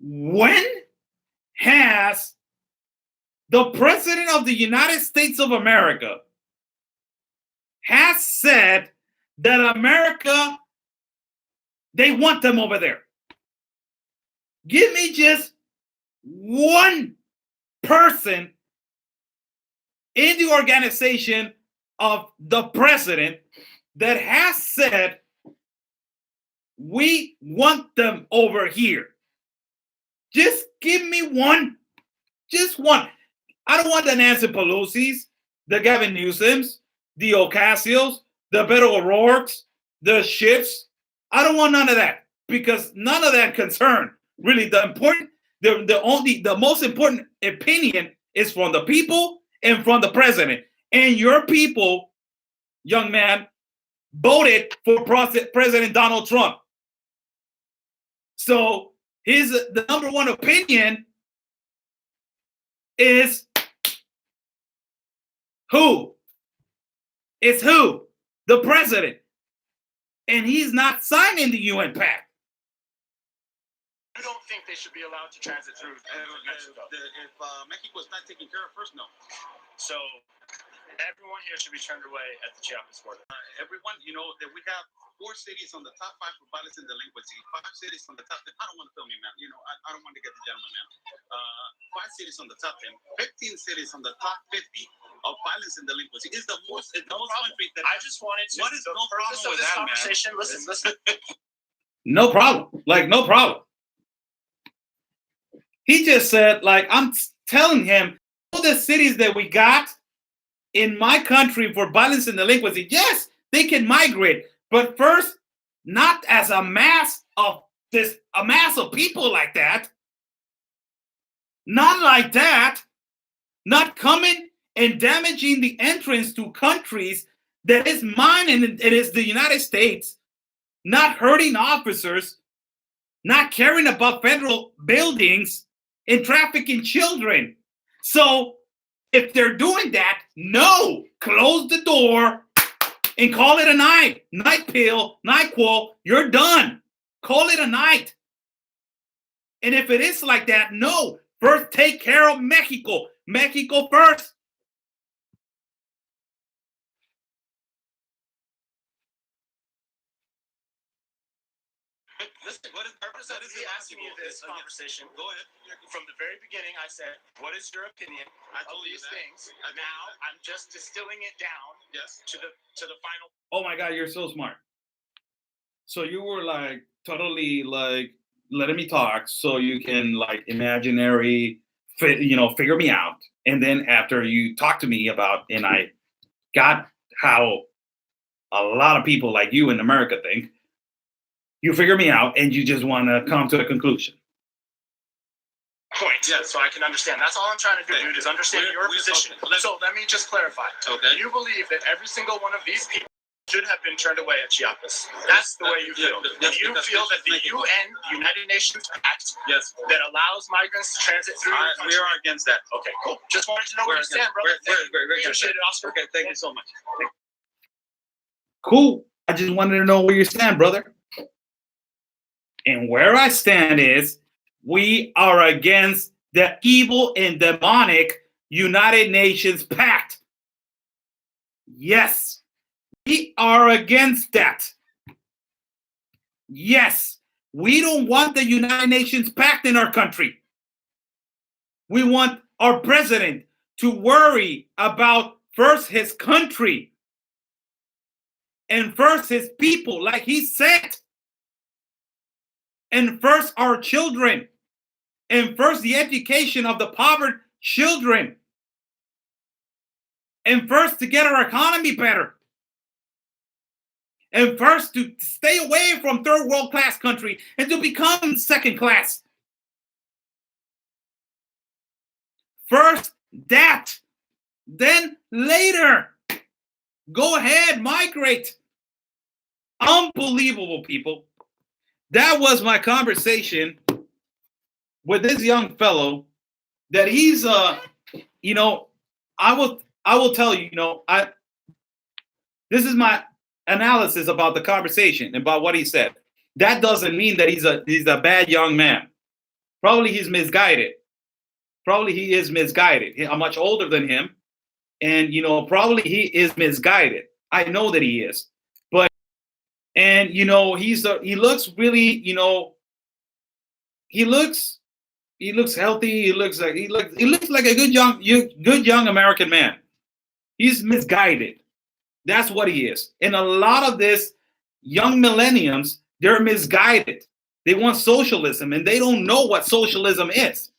When has the President of the United States of America has said that America, they want them over there? Give me just one person in the organization of the president that has said, we want them over here. Just give me one. Just one. I don't want the Nancy Pelosi's, the Gavin Newsoms, the Ocasios, the Beto O'Rourke's, the Schiffs. I don't want none of that, because none of that concern. Really, the most important opinion is from the people and from the president. And your people, young man, voted for President Donald Trump. So the number one opinion is who? It's who? The president. And he's not signing the UN Pact. You don't think they should be allowed to transit through Mexico? If Mexico is not taken care of first, no. So everyone here should be turned away at the Chiapas border. Everyone, that we have 4 cities on the top 5 for violence and delinquency. 5 cities on the top 10. I don't want to film you, man. I don't want to get the gentleman, man. 5 cities on the top 10. 15 cities on the top 50 of violence and delinquency. Is the most country that I just wanted to. What is the no purpose problem of with this that, man? conversation? Listen. No problem. Like, no problem. He just said, like, I'm telling him, all the cities that we got in my country for violence and delinquency, yes, they can migrate. But first, not as a mass of people like that. Not like that. Not coming and damaging the entrance to countries that is mine and it is the United States. Not hurting officers. Not caring about federal buildings and trafficking children. So if they're doing that, no, close the door and call it a night. Night pill, NyQuil, you're done. Call it a night. And if it is like that, no, first take care of Mexico. Mexico first. Listen, what is the purpose of asking you this conversation? Go ahead. From the very beginning, I said, what is your opinion I of told you these that. things? Now, I'm just distilling it down Yes. to the final. Oh my God, you're so smart. So you were like totally like letting me talk so you can like imaginary, figure me out. And then after you talk to me about, and I got how a lot of people like you in America think, you figure me out and you just want to come to a conclusion. Point, so I can understand. That's all I'm trying to do, dude, is understand your position. Okay. So let me just clarify. Okay. You believe that every single one of these people should have been turned away at Chiapas. That's the way you feel. Yes, You feel that the UN, United Nations Pact, Yes. that allows migrants to transit through your We country. are against that. Okay, cool. Just wanted to know where you stand, brother. Very good. Appreciate it, Oscar. Okay, thank you so much. Cool. I just wanted to know where you stand, brother. And where I stand is we are against the evil and demonic United Nations Pact. Yes, we are against that. Yes, we don't want the United Nations Pact in our country. We want our president to worry about first his country and first his people, like he said. And first our children. And first the education of the poverty children. And first to get our economy better. And first to stay away from third world class country and to become second class. First that. Then later. Go ahead, migrate. Unbelievable, people. That was my conversation with this young fellow that he's I will tell you, this is my analysis about the conversation, about what he said. That doesn't mean that he's a bad young man. Probably he's misguided. Probably he is misguided. I'm much older than him. And probably he is misguided. I know that he is. And he looks really, he looks healthy. He looks like a good young American man. He's misguided. That's what he is. And a lot of this young millenniums, they're misguided. They want socialism and they don't know what socialism is.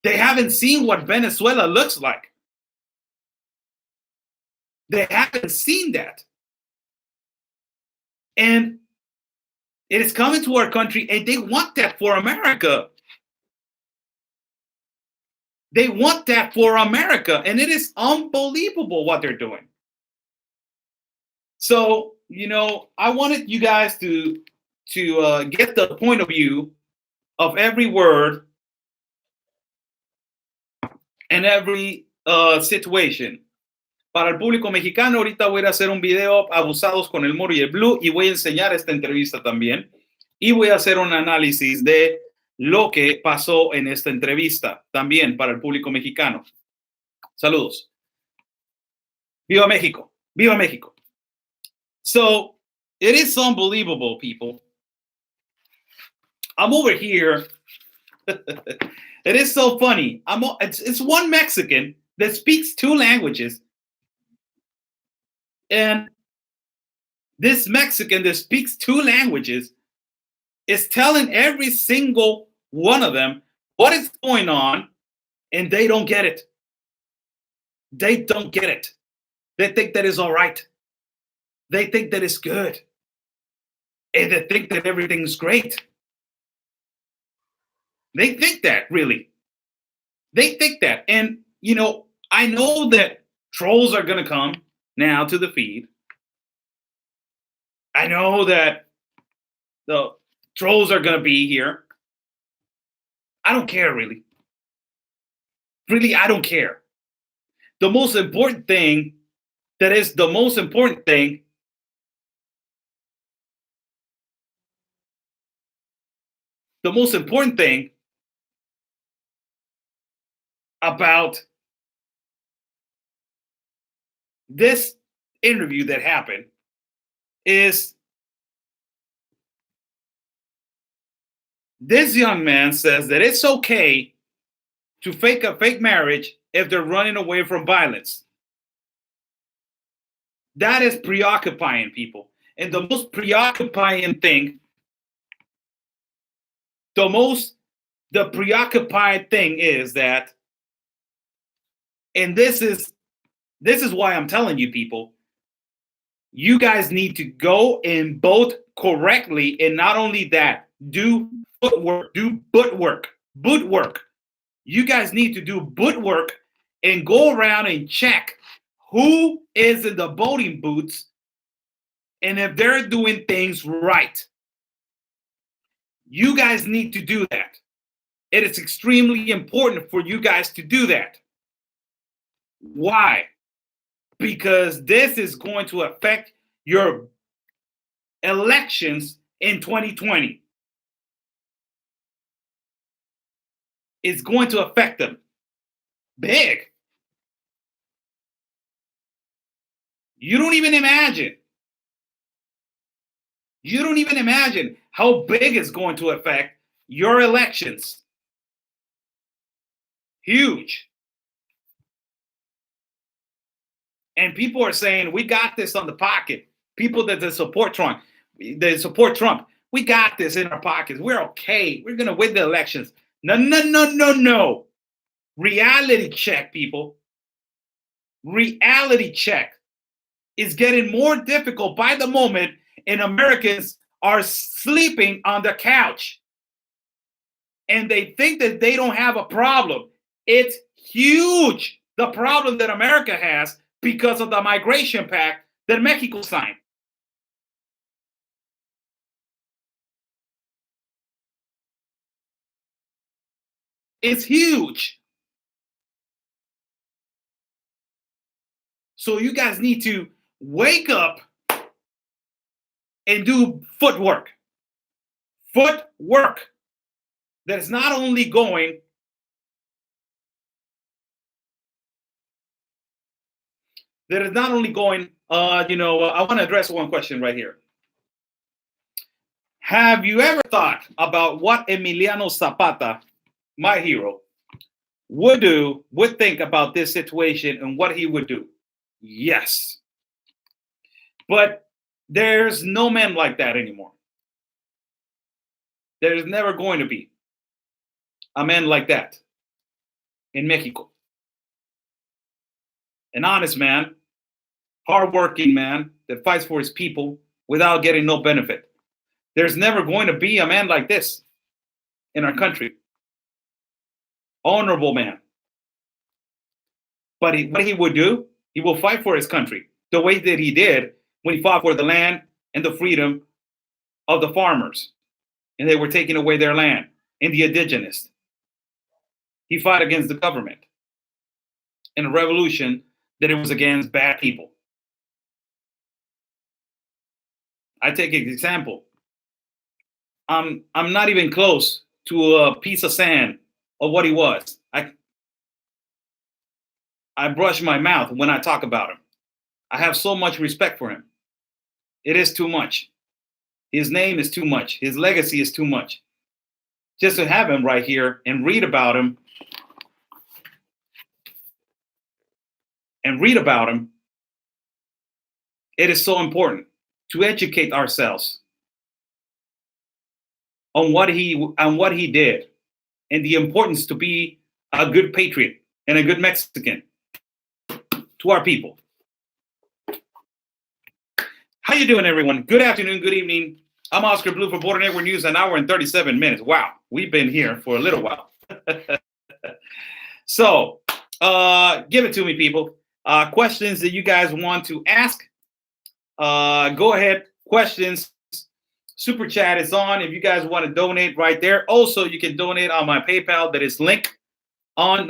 They haven't seen what Venezuela looks like. They haven't seen that. And it is coming to our country, and they want that for America. They want that for America, and it is unbelievable what they're doing. So, I wanted you guys to to get the point of view of every word and every situation. Para el público mexicano, ahorita voy a hacer un video abusados con el moro y el blue y voy a enseñar esta entrevista también y voy a hacer un análisis de lo que pasó en esta entrevista también para el público mexicano. Saludos. Viva México. Viva México. So it is unbelievable, people. I'm over here. It is so funny. It's one Mexican that speaks two languages. And this Mexican that speaks two languages is telling every single one of them what is going on, and they don't get it. They don't get it. They think that it's all right. They think that it's good. And they think that everything's great. They think that, really. They think that. And, you know, I know that trolls are going to come now to the feed. I know that the trolls are going to be here. I don't care, really. Really, I don't care. The most important thing, that is the most important thing, the most important thing about this interview that happened is this young man says that it's okay to fake a fake marriage if they're running away from violence. That is preoccupying, people. And the most preoccupying thing, the preoccupied thing is that, and this is why I'm telling you, people, you guys need to go and vote correctly. And not only that, do footwork, do boot work. You guys need to do boot work and go around and check who is in the voting booths and if they're doing things right. You guys need to do that. It is extremely important for you guys to do that. Why? Because this is going to affect your elections in 2020. It's going to affect them big. You don't even imagine. You don't even imagine how big it's going to affect your elections. Huge. And people are saying, we got this on the pocket. People that support Trump, we got this in our pockets. We're okay. We're going to win the elections. No. Reality check, people. Reality check. Is getting more difficult by the moment, and Americans are sleeping on the couch. And they think that they don't have a problem. It's huge, the problem that America has because of the migration pact that Mexico signed. It's huge. So you guys need to wake up and do footwork. Footwork that is not only going I want to address one question right here. Have you ever thought about what Emiliano Zapata, my hero, would think about this situation and what he would do? Yes. But there's no man like that anymore. There's never going to be a man like that in Mexico. An honest man, hardworking man that fights for his people without getting no benefit. There's never going to be a man like this in our country. Honorable man. But what he would do, he will fight for his country the way that he did when he fought for the land and the freedom of the farmers, and they were taking away their land, and the indigenous. He fought against the government in a revolution that it was against bad people. I take an example. I'm not even close to a piece of sand of what he was. I brush my mouth when I talk about him. I have so much respect for him. It is too much. His name is too much. His legacy is too much. Just to have him right here and read about him, it is so important to educate ourselves on what he did, and the importance to be a good patriot and a good Mexican to our people. How you doing, everyone? Good afternoon, good evening. I'm Oscar Blue for Border Network News, an hour and 37 minutes. Wow, we've been here for a little while. So, give it to me, people. Questions that you guys want to ask, go ahead. Questions. Super chat is on. If you guys want to donate right there. Also, you can donate on my PayPal that is linked on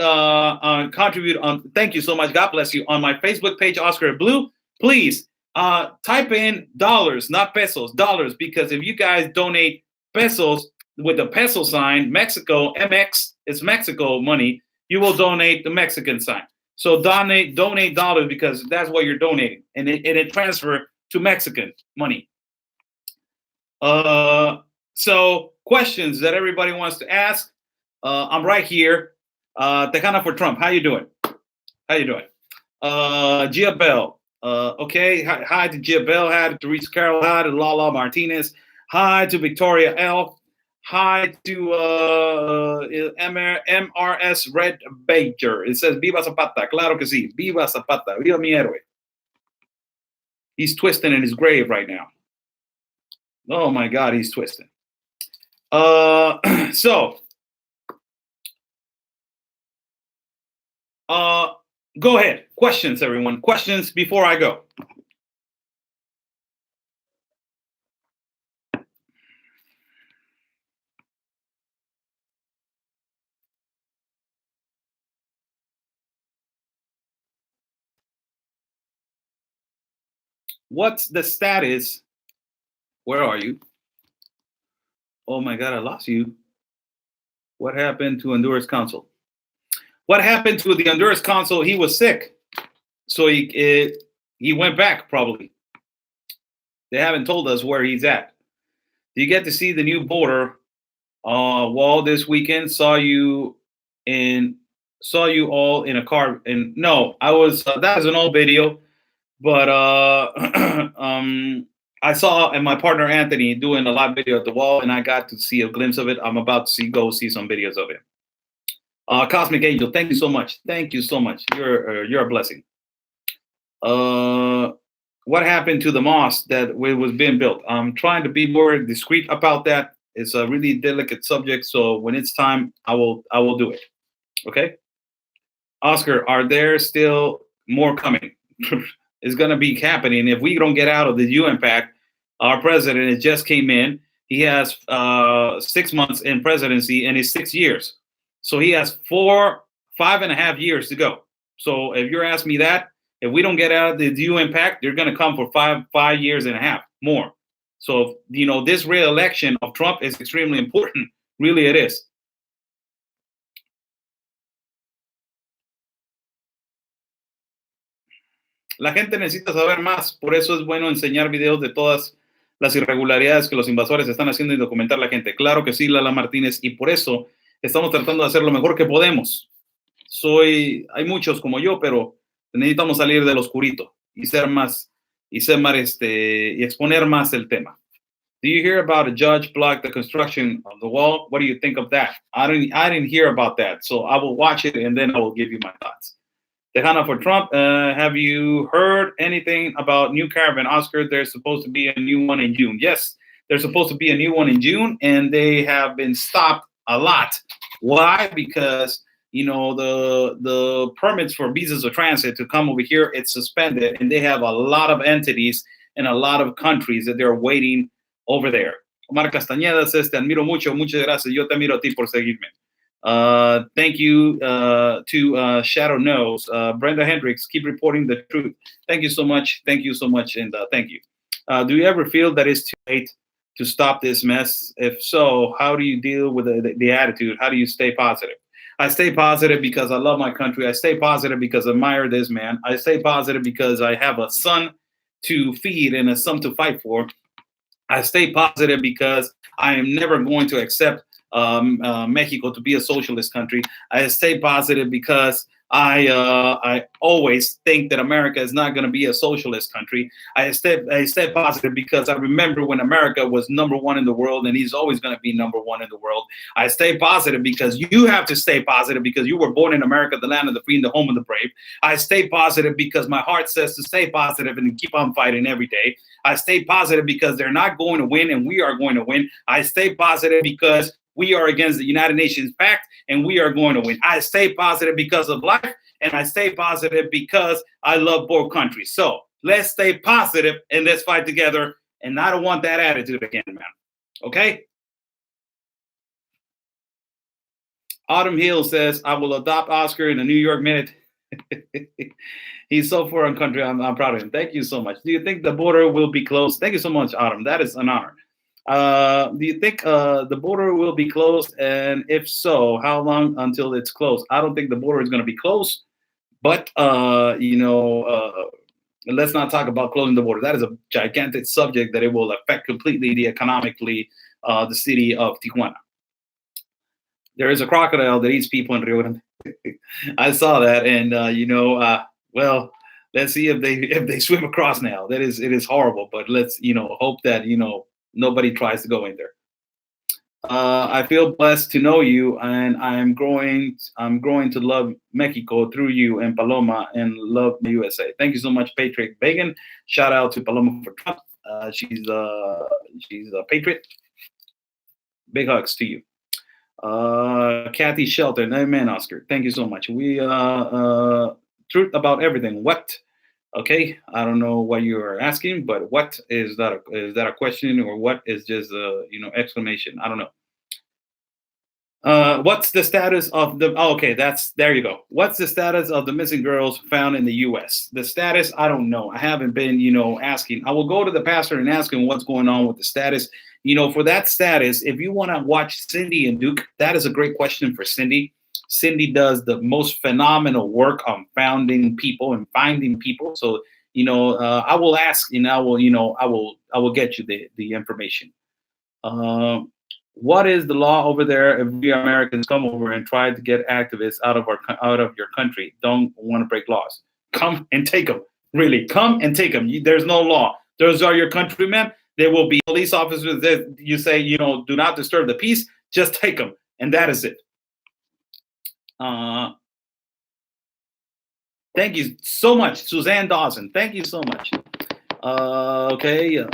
contribute on. Thank you so much. God bless you. On my Facebook page, Oscar Blue. Please type in dollars, not pesos, dollars, because if you guys donate pesos with the peso sign, Mexico, MX, it's Mexico money, you will donate the Mexican sign. So donate dollars because that's what you're donating, and it transfer to Mexican money. So questions that everybody wants to ask. I'm right here. Tejana for Trump. How you doing? Gia Bell. Okay. Hi to Gia Bell. Hi to Teresa Carroll. Hi to Lala Martinez. Hi to Victoria L. Hi to MRS Red Baker. It says Viva Zapata. Claro que sí. Viva Zapata. Viva mi héroe. He's twisting in his grave right now. Oh my God, he's twisting. So go ahead. Questions, everyone. Questions before I go. What's the status? Where are you? Oh my God, I lost you. What happened to Honduras consul? What happened to the Honduras consul? He was sick, so he went back probably. They haven't told us where he's at. Do you get to see the new border wall this weekend? Saw you all in a car. And no, I was. That was an old video, but I saw and my partner Anthony doing a live video at the wall, and I got to see a glimpse of it. I'm about to go see some videos of it. Cosmic Angel, thank you so much. Thank you so much. You're a blessing. What happened to the mosque that was being built? I'm trying to be more discreet about that. It's a really delicate subject, so when it's time, I will do it. Okay. Oscar, are there still more coming? It's going to be happening if we don't get out of the UN Pact. Our president just came in. He has 6 months in presidency, and it's 6 years. So he has 5.5 years to go. So if you're asking me that, if we don't get out of the UN Pact, they're going to come for 5 years and a half more. So, this re-election of Trump is extremely important. Really, it is. La gente necesita saber más, por eso es bueno enseñar videos de todas las irregularidades que los invasores están haciendo y documentar a la gente. Claro que sí, Lala Martínez, y por eso estamos tratando de hacer lo mejor que podemos. Hay muchos como yo, pero necesitamos salir del oscurito y exponer más el tema. Do you hear about a judge blocked the construction of the wall? What do you think of that? I didn't hear about that, so I will watch it and then I will give you my thoughts. Tejana for Trump, have you heard anything about new caravan, Oscar? There's supposed to be a new one in June. Yes, there's supposed to be a new one in June, and they have been stopped a lot. Why? Because the permits for visas of transit to come over here, it's suspended, and they have a lot of entities in a lot of countries that they're waiting over there. Omar Castañeda says, te admiro mucho, muchas gracias. Yo te admiro a ti por seguirme. Thank you to Shadow Knows. Brenda Hendricks, keep reporting the truth. Thank you so much. Thank you so much. And thank you. Do you ever feel that it's too late to stop this mess? If so, how do you deal with the attitude? How do you stay positive? I stay positive because I love my country. I stay positive because I admire this man. I stay positive because I have a son to feed and a son to fight for. I stay positive because I am never going to accept Mexico to be a socialist country. I stay positive because I always think that America is not going to be a socialist country. I stay positive because I remember when America was number one in the world, and he's always going to be number one in the world. I stay positive because you have to stay positive because you were born in America, the land of the free and the home of the brave. I stay positive because my heart says to stay positive and keep on fighting every day. I stay positive because they're not going to win and we are going to win. I stay positive because we are against the United Nations Pact and we are going to win. I stay positive because of life, and I stay positive because I love both countries. So let's stay positive and let's fight together. And I don't want that attitude again, man. Okay? Autumn Hill says, I will adopt Oscar in a New York minute. He's so foreign country. I'm proud of him. Thank you so much. Do you think the border will be closed? Thank you so much, Autumn. That is an honor. Do you think the border will be closed? And if so, how long until it's closed? I don't think the border is going to be closed, but let's not talk about closing the border. That is a gigantic subject that it will affect completely economically the city of Tijuana. There is a crocodile that eats people in Rio Grande. I saw that, and well, let's see if they swim across now. It is horrible, but let's hope that nobody tries to go in there. I feel blessed to know you, and I'm growing to love Mexico through you and Paloma, and love the USA. Thank you so much, Patriot Bagan. Shout out to Paloma for Trump. She's a patriot. Big hugs to you. Kathy Shelton, amen, Oscar. Thank you so much. We truth about everything. What? Okay, I don't know what you are asking, but what is that? Is that a question, or what is just a exclamation? I don't know. What's the status of the? Oh, okay, there you go. What's the status of the missing girls found in the U.S.? The status, I don't know. I haven't been, asking. I will go to the pastor and ask him what's going on with the status. For that status, if you want to watch Cindy and Duke, that is a great question for Cindy. Cindy does the most phenomenal work on finding people. So, I will ask, and I will get you the information. What is the law over there if we Americans come over and try to get activists out of your country? Don't want to break laws. Come and take them. Really, come and take them. There's no law. Those are your countrymen. There will be police officers that you say, do not disturb the peace. Just take them, and that is it. Thank you so much, Suzanne Dawson. Thank you so much. Okay.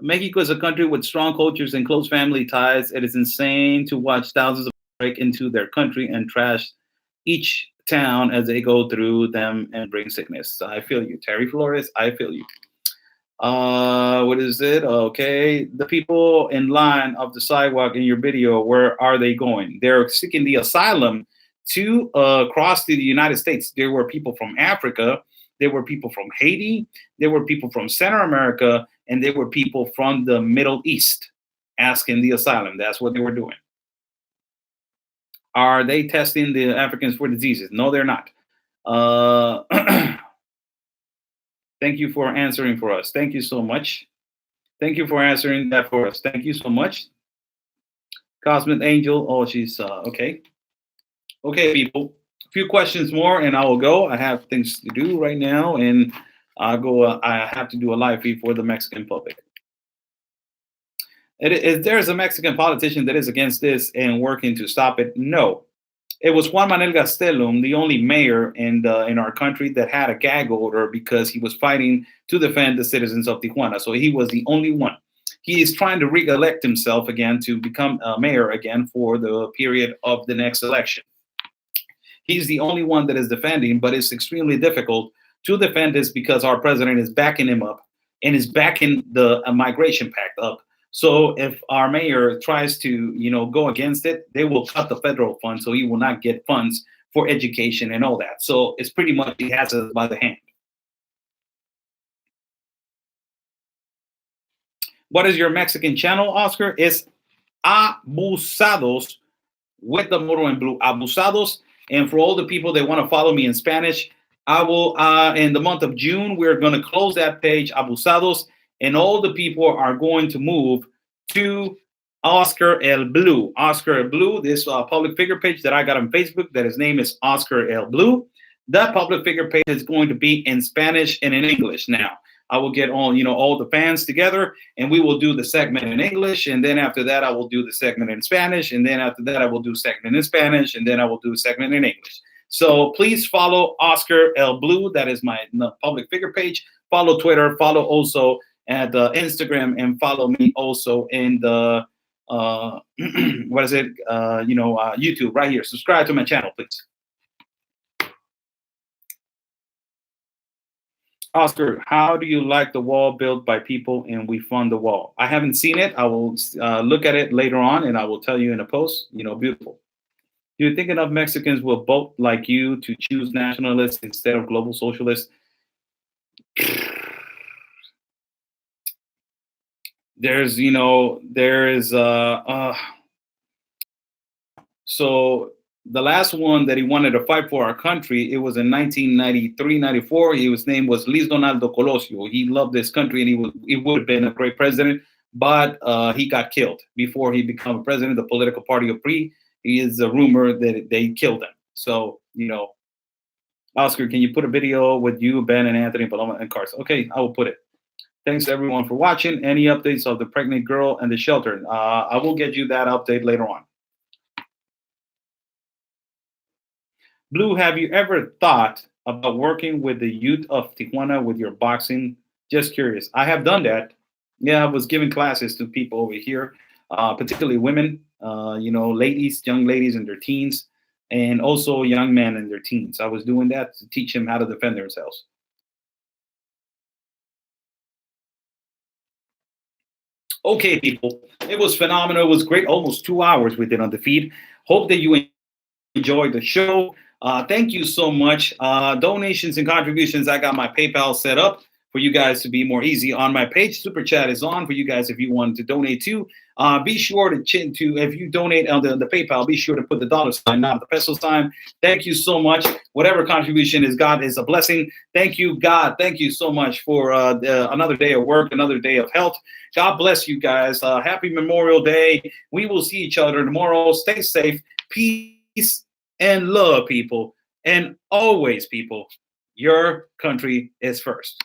Mexico is a country with strong cultures and close family ties. It is insane to watch thousands of people break into their country and trash each town as they go through them and bring sickness. I feel you, Terry Flores. I feel you. What is it? Okay. The people in line of the sidewalk in your video, where are they going? They're seeking the asylum to cross to the United States. There were people from Africa. There were people from Haiti. There were people from Central America. And there were people from the Middle East asking the asylum. That's what they were doing. Are they testing the Africans for diseases? No, they're not. Thank you for answering for us. Thank you so much. Thank you for answering that for us. Thank you so much. Cosmic Angel. Oh, she's okay. Okay, people. A few questions more and I will go. I have things to do right now, and I'll go. I have to do a live feed for the Mexican public. There's a Mexican politician that is against this and working to stop it? No. It was Juan Manuel Gastelum, the only mayor in our country that had a gag order because he was fighting to defend the citizens of Tijuana. So he was the only one. He is trying to re-elect himself again to become a mayor again for the period of the next election. He's the only one that is defending, but it's extremely difficult to defend this because our president is backing him up and is backing the migration pact up. So if our mayor tries to, go against it, they will cut the federal funds, so he will not get funds for education and all that. So it's pretty much he has us by the hand. What is your Mexican channel, Oscar? It's Abusados with the motor in blue. Abusados. And for all the people that want to follow me in Spanish, I will, in the month of June, we're going to close that page, Abusados, and all the people are going to move to Oscar El Blue. Oscar El Blue, this public figure page that I got on Facebook, that his name is Oscar El Blue. That public figure page is going to be in Spanish and in English now. I will get all the fans together, and we will do the segment in English, and then after that I will do the segment in Spanish, and then after that I will do segment in Spanish, and then I will do a segment in English. So please follow Oscar El Blue. That is my public figure page. Follow Twitter. Follow also at Instagram, and follow me also in the YouTube right here. Subscribe to my channel, please. Oscar, how do you like the wall built by people and we fund the wall? I haven't seen it. I will look at it later on, and I will tell you in a post. Beautiful. Do you think enough Mexicans will vote like you to choose nationalists instead of global socialists? So the last one that he wanted to fight for our country, it was in 1993-94. His name was Luis Donaldo Colosio. He loved this country, and he would have been a great president, but he got killed before he became president. The political party of PRI, he is a rumor that they killed him. So, Oscar, can you put a video with you, Ben, and Anthony, Paloma, and Carson? Okay, I will put it. Thanks everyone for watching. Any updates of the pregnant girl and the shelter? I will get you that update later on. Blue, have you ever thought about working with the youth of Tijuana with your boxing? Just curious. I have done that. Yeah, I was giving classes to people over here, particularly women, ladies, young ladies in their teens, and also young men in their teens. I was doing that to teach them how to defend themselves. Okay, people, it was phenomenal. It was great. Almost 2 hours we did on the feed. Hope that you enjoyed the show. Thank you so much. Donations and contributions, I got my PayPal set up for you guys to be more easy on my page. Super Chat is on for you guys if you want to donate to. Be sure to if you donate on the PayPal, be sure to put the $, not the peso sign. Thank you so much. Whatever contribution is God is a blessing. Thank you, God. Thank you so much for another day of work, another day of health. God bless you guys. Happy Memorial Day. We will see each other tomorrow. Stay safe. Peace and love, people. And always, people, your country is first.